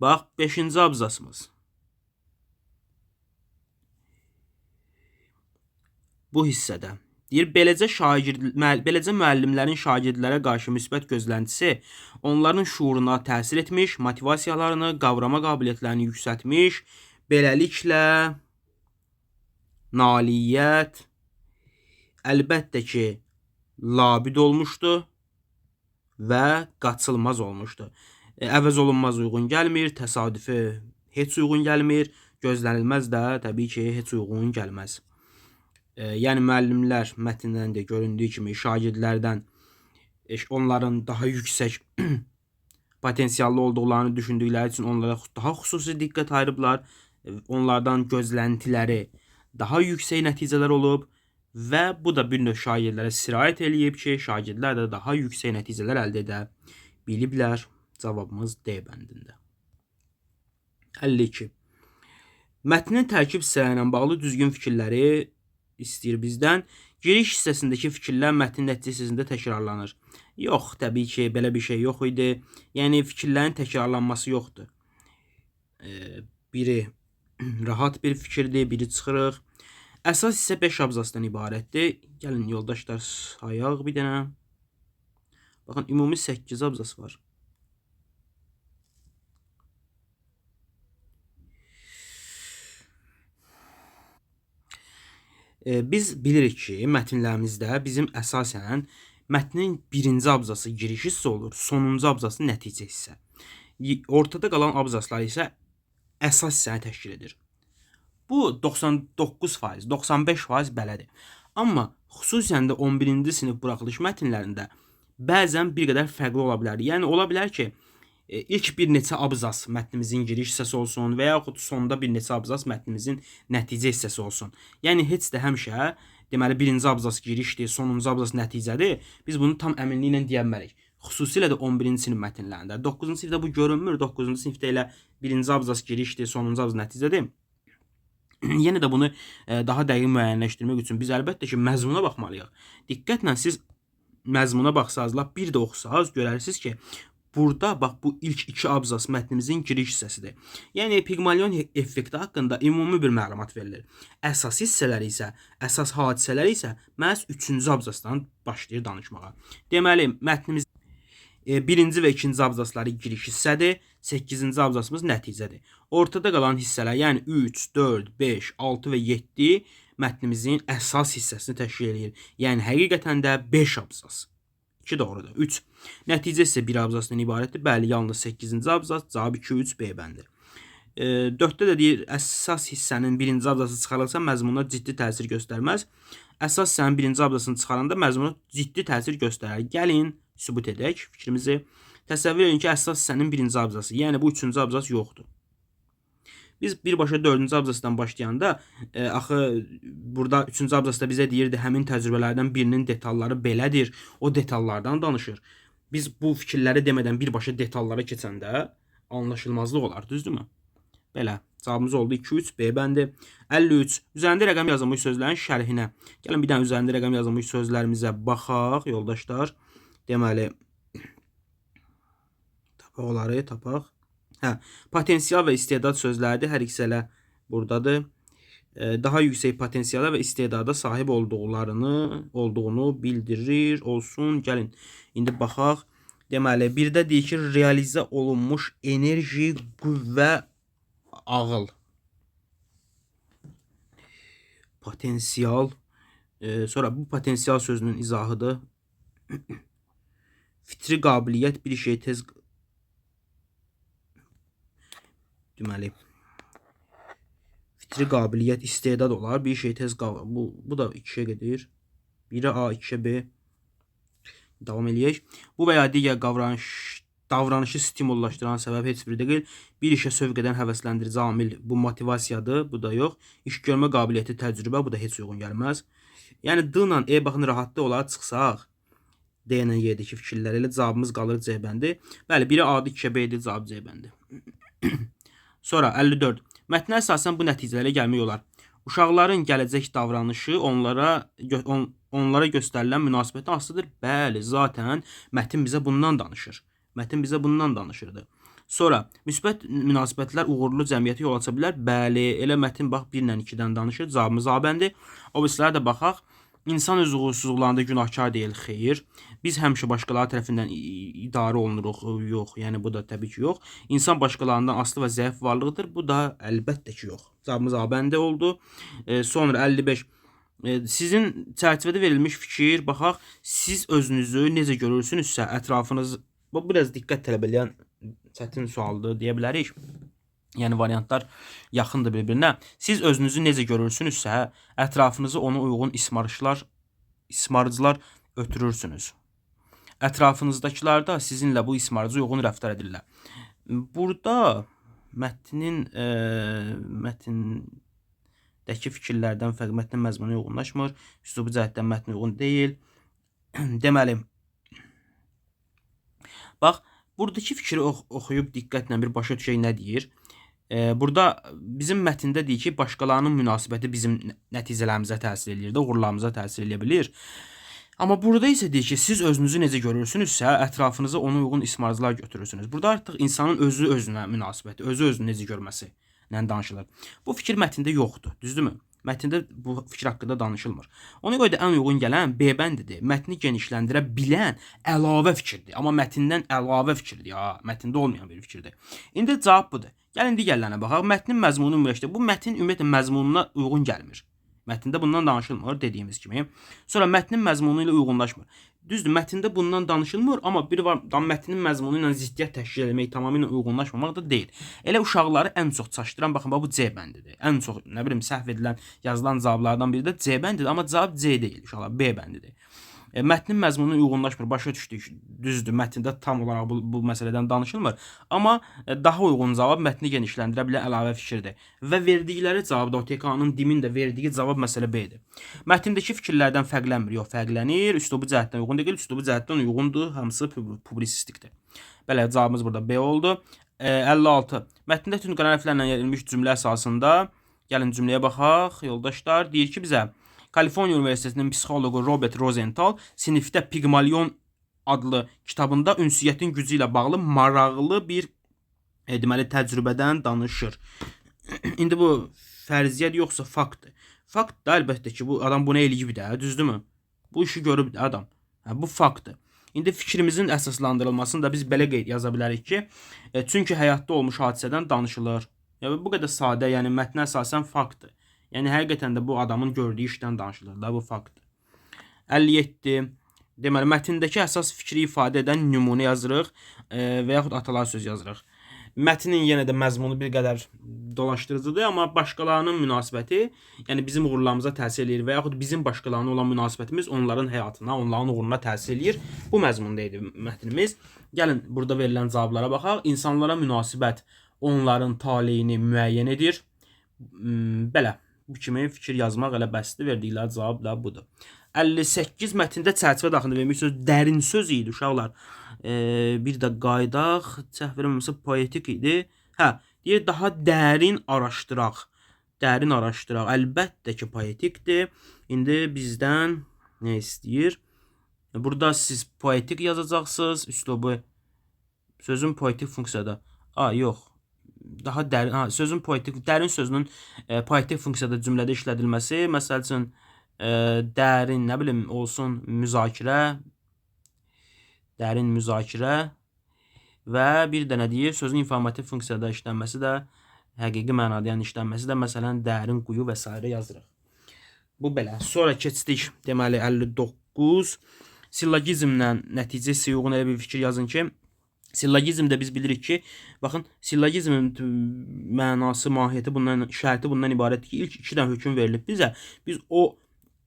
Bax 5-ci abzasımız. Bu hissədə deyir, beləcə müəllimlərin şagirdlərə qarşı müsbət gözləntisi onların şuuruna təsir etmiş, motivasiyalarını, qavrama qabiliyyətlərini yüksəltmiş, beləliklə nailiyyət əlbəttə ki labid olmuşdu və qaçılmaz olmuşdu. Əvəz olunmaz uyğun gəlmir, təsadüfi heç uyğun gəlmir, gözlənilməz də təbii ki heç uyğun gəlməz. Yəni müəllimlər mətnindən də göründüyü kimi şagirdlərdən onların daha yüksək potensiallı olduqlarını düşündükləri üçün onlara daha xüsusi diqqət ayırıblar. Onlardan gözləntiləri daha yüksək nəticələr olub və bu da bir növ şagirdlərə sirayət eləyib ki, şagirdlər də daha yüksək nəticələr əldə edə biliblər. Cavabımız D bəndində. 52. Mətnin tərkib hissələri ilə bağlı düzgün fikirləri istəyir bizdən. Giriş hissəsindəki fikirlər mətnin nəticəsində təkrarlanır. Yox, təbii ki, belə bir şey yox idi. Yəni fikirlərin təkrarlanması yoxdur. Biri rahat bir fikirdir, biri çıxırıq. Əsas hissə 5 abzasdan ibarətdir. Gəlin yoldaşlar sayaq bir dənə. Baxın, ümumi 8 abzas var. Biz bilirik ki, mətnlərimizdə bizim əsasən mətnin 1-ci abzası giriş hissə olur, sonuncu abzası nəticə hissə. Ortada qalan abzaslar isə əsas hissəni təşkil edir. Bu 99%, 95% belədir. Amma xüsusən də 11-ci sinif buraxılış mətnlərində bəzən bir qədər fərqli ola bilər. Yəni ola bilər ki, ilk bir neçə abzas mətnimizin giriş hissəsi olsun və yaxud sonda bir neçə abzas mətnimizin nəticə hissəsi olsun. Yəni heç də həmişə deməli 1-ci abzas girişdir, sonuncu abzas nəticədir. Biz bunu tam əminliklə deyə bilmərik. Xüsusilə də 11-ci sinif mətnlərində. 9-cu sinifdə bu görünmür. 9-cu sinifdə elə 1-ci abzas girişdir, sonuncu abzas nəticədir. Yenə də bunu daha dəqiq müəyyənləşdirmək üçün biz əlbəttə ki məzmuna baxmalıyıq. Diqqətlə siz məzmuna baxsaz, bir də oxusaz görərsiniz ki, burada bax bu ilk 2 abzas mətnimizin giriş hissəsidir. Yəni Pigmalion effekti haqqında ümumi bir məlumat verilir. Əsas hissələri isə, əsas hadisələr isə məhz 3-cü abzasdan başlayır danışmağa. Deməli, mətnimiz 1-ci və 2-ci abzasları giriş hissədir, 8-ci abzasımız nəticədir. Ortada qalan hissələr, yəni 3, 4, 5, 6 və 7 mətnimizin əsas hissəsini təşkil edir. Yəni həqiqətən də 5 abzas. 2 doğrudur. 3. Nəticə isə 1 abzasdan ibarətdir. Bəli, yalnız 8-ci abzas, cavab 2, 3, B bəndi. 4-də də deyir, əsas hissənin 1-ci abzası çıxarılsa məzmuna ciddi təsir göstərməz. Əsas hissənin 1-ci abzasını çıxaranda məzmuna ciddi təsir göstərər. Gəlin, sübut edək fikrimizi. Təsəvvür edin ki, əsas hissənin 1-ci abzası, yəni bu 3-cü abzas yoxdur. Biz birbaşa 4-cü abzasdan başlayanda, axı burada 3-cü abzasda bizə deyirdi, həmin təcrübələrdən birinin detalları belədir, o detallardan danışır. Biz bu fikirləri demədən birbaşa detallara keçəndə anlaşılmazlıq olar, düzdürmü? Belə, cavabımız oldu 2, 3, B bəndi. 53. Üzərində rəqəm yazılmış sözlərin şərhinə. Gəlin bir dənə üzərində rəqəm yazılmış sözlərimizə baxaq, yoldaşlar. Deməli, tapaq. Potensial və istedad sözləridir. Hər ikisi elə buradadır. Daha yüksək potensiala və istedada sahib olduğunu bildirir. Olsun. Gəlin, indi baxaq. Deməli, birdə deyir ki, realizə olunmuş enerji, qüvvə, ağıl. Potensial. Sonra bu potensial sözünün izahıdır. Fitri qabiliyyət bir şey tez... Deməli, fitri qabiliyyət istedad olar. Bir şey tez bu da 2-yə gedir. 1-ə A, 2-yə B. Davam eləyək. Bu və ya digər davranışı stimullaşdıran səbəb heç biri deyil. Bir işə sövq edən həvəsləndirici amil bu motivasiyadır. Bu da yox. İş görmə qabiliyyəti təcrübə. Bu da heç uyğun gəlməz. Yəni D ilə E baxın rahatlı olaraq çıxsaq, D ilə Y-dəki fikirlər elə cavabımız qalır C bəndi. Bəli, biri A-dır, 2-yə B-dir, cavab C bəndi. Sonra 54. Mətnə əsasən bu nəticələrə gəlmək olar. Uşaqların gələcək davranışı onlara göstərilən münasibətdən asılıdır. Bəli, zaten mətn bizə bundan danışır. Mətn bizə bundan danışırdı. Sonra müsbət münasibətlər uğurlu cəmiyyətə yol aça bilər. Bəli, elə mətn bax 1 ilə 2-dən danışır. Cavabımız A bəndi. O birislərə də baxaq. İnsan öz uğursuzluqlarında günahkar deyil, xeyr. Biz həmişə başqaları tərəfindən idarə olunuruq, yox. Yəni bu da təbii ki, yox. İnsan başqalarından aslı və zəif varlıqdır. Bu da əlbəttə ki, yox. Cavabımız A bəndə oldu. Sonra 55. Sizin çərçivədə verilmiş fikir, baxaq, siz özünüzü necə görürsünüzsə, ətrafınız, bu biraz diqqət tələb edən çətin sualdır deyə bilərik. Yəni variantlar yaxındır bir-birinə. Siz özünüzü necə görürsünüzsə, ətrafınızı ona uyğun ismarıcılar ötürürsünüz. Ətrafınızdakılar da sizinlə bu ismarıcı uyğun rəftar edirlər. Burada mətndəki fikirlərdən fərqli, mətnin məzmunu uyğunlaşmır, üslubu cəhətdən mətn uyğun deyil. Deməli, bax, buradakı fikri oxuyub diqqətlə bir başa düşək nə deyir. Burada bizim mətndə deyir ki, başqalarının münasibəti bizim nəticələrimizə təsir edir, uğurlarımıza təsir edə bilir. Amma burada isə deyir ki, siz özünüzü necə görürsünüzsə, ətrafınıza ona uyğun ismarıcılar götürürsünüz. Burada artıq insanın özü-özünə münasibəti, özü-özünü necə görməsi ilə danışılır. Bu fikir mətndə yoxdur, düzdürmü? Mətndə bu fikir haqqında danışılmır. Ona görə də ən uyğun gələn B bəndidir. Mətni genişləndirə bilən əlavə fikirdir. Amma mətndən əlavə fikirdir, ya, mətndə olmayan bir fikirdir. İndi cavab budur. Gəlin digərlərinə baxaq. Mətnin məzmunu ümumiləşdir. Bu mətn ümumiyyətlə məzmununa uyğun gəlmir. Mətndə bundan danışılmır, dediyimiz kimi. Sonra mətnin məzmunu ilə uyğunlaşmır. Düzdür, mətndə bundan danışılmır, amma biri var, mətnin məzmunu ilə ziddiyyət təşkil etmək, tamamilə uyğunlaşmamaq da deyil. Elə uşaqları ən çox çaşdıran, baxın, bu C bəndidir. Ən çox, nə bilim, səhv edilən, yazılan cavablardan biri də C bəndidir, amma cavab C deyil, uşaqlar, B bəndidir. Mətnin məzmunu uyğunlaşmır, başa düşdük, düzdür, mətndə tam olaraq bu məsələdən danışılmır. Amma daha uyğun cavab mətni genişləndirə bilən əlavə fikirdir. Və verdikləri cavab da OTK-nın DİM-in də verdiyi cavab məsələ B-dir. Mətndəki fikirlərdən fərqlənmir, yox, fərqlənir, üslubu cəhətdən uyğun deyil, üslubu cəhətdən uyğundur, hamısı publisistikdir. Belə, cavabımız burada B oldu. 56. Mətndə tünqələr hərflərlə verilmiş cümlə əsasında, gəlin cümləyə baxaq, yoldaşlar, deyir ki, bizə Kaliforniya Universitetinin psixoloqu Robert Rosenthal sinifdə Pigmalion adlı kitabında ünsiyyətin gücü ilə bağlı maraqlı bir deməli təcrübədən danışır. İndi bu fərziyyədir yoxsa faktdır? Fakt da əlbəttə ki, bu adam bunu eləyib də, düzdürmü? Bu işi görüb də adam. Bu faktdır. İndi fikrimizin əsaslandırılmasını da biz belə qeyd yaza bilərik ki, çünki həyatda olmuş hadisədən danışılır. Bu qədər sadə, yəni mətnə əsasən faktdır. Yəni həqiqətən də bu adamın gördüyü işdən danışılır da, bu faktdır. 57. Deməli, mətndəki əsas fikri ifadə edən nümunə yazırıq və yaxud atalar söz yazırıq. Mətnin yenə də məzmunu bir qədər dolaşdırıcıdır, amma başqalarının münasibəti, yəni bizim uğurlarımıza təsir eləyir və yaxud bizim başqalarına olan münasibətimiz onların həyatına, onların uğuruna təsir eləyir. Bu məzmunda idi mətnimiz. Gəlin, burada verilən cavablara baxaq. İnsanlara münasibət onların taleyini müəyyən edir. Belə. Bu kimi fikir yazmaq elə bəsdir, verdikləri cavab da budur. 58 mətndə çərçivə daxilində vermiş söz dərin söz idi, uşaqlar. Bir də qaydaq, səhv verməmsə poetik idi. Deyir, daha dərin araşdıraq. Dərin araşdıraq. Əlbəttə ki, poetikdir. İndi bizdən nə istəyir? Burada siz poetik yazacaqsınız, üslubu. Sözün poetik funksiyada. Yox. Daha dərin, sözün poetik, dərin sözünün poetik funksiyada cümlədə işlədilməsi, məsəl üçün dərin, nə bilim, olsun müzakirə, dərin müzakirə və bir də nə deyir, sözün informativ funksiyada işlənməsi də, həqiqi mənada yəni işlənməsi də, məsələn, dərin quyu və s. yazırıq. Bu belə. Sonra keçdik, deməli, 59. Sillogizmlə nəticə hissə uyğun elə bir fikir yazın ki, sillogizmdə biz bilirik ki, baxın, sillogizmin mənası, mahiyyəti, şərti bundan ibarətdir ki, ilk 2 dənə hökm verilib bizə. Biz o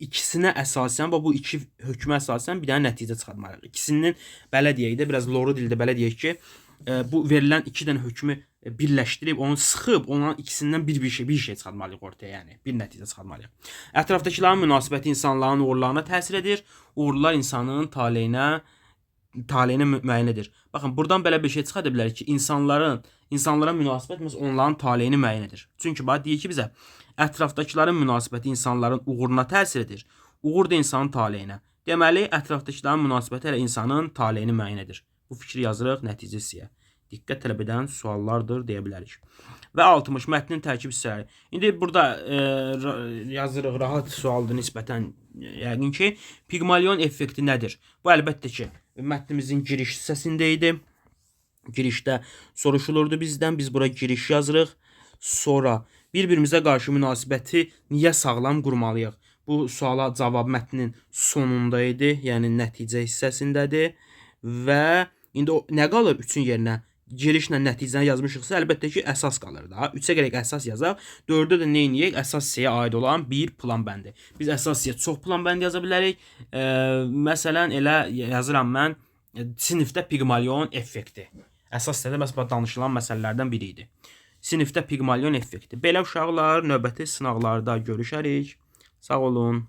ikisinə əsasən, bu 2 hökmə əsasən bir dənə nəticə çıxartmalıyıq. İkisinin, belə deyək də, biraz loru dildə belə deyək ki, bu verilən 2 dənə hökmü birləşdirib, onu sıxıb, onların ikisindən bir şey çıxartmalıyıq ortaya, yəni bir nəticə çıxartmalıyıq. Ətrafdakıların münasibəti insanların uğurlarına təsir edir. Uğurlar insanın taleyinə müəyyən edir. Baxın, buradan belə bir şey çıxarda bilərik ki, insanlara münasibət məhz onların taleyini müəyyən edir. Çünki bax deyir ki, bizə ətrafdakıların münasibəti insanların uğuruna təsir edir. Uğur da insanın taleyinə. Deməli, ətrafdakıların münasibəti elə insanın taleyini müəyyən edir. Bu fikri yazırıq nəticə hissəyə. Diqqət tələb edən suallardır deyə bilərik. Və 60 mətnin tərkib hissələri. İndi burada yazırıq, rahat sualdır nisbətən. Yəqin ki, Pigmalion effekti nədir? Bu əlbəttə ki, mətnimizin giriş hissəsində idi. Girişdə soruşulurdu bizdən. Biz bura giriş yazırıq. Sonra bir-birimizə qarşı münasibəti niyə sağlam qurmalıyıq? Bu suala cavab mətnin sonunda idi. Yəni nəticə hissəsindədir. Və indi nə qalır 3-ün yerinə? Girişlə nəticəni yazmışıqsa, əlbəttə ki, əsas qalır da. 3-ə gərək əsas yazaq. 4-də də nə edək? Əsas hissəyə aid olan bir plan bəndi. Biz əsas hissəyə çox plan bəndi yaza bilərik. Məsələn, elə yazıram mən sinifdə Pigmalion effekti. Əsas hissədə məsələn danışılan məsələlərdən biri idi. Sinifdə Pigmalion effekti. Belə uşaqlar, növbəti sınaqlarda görüşərik. Sağ olun.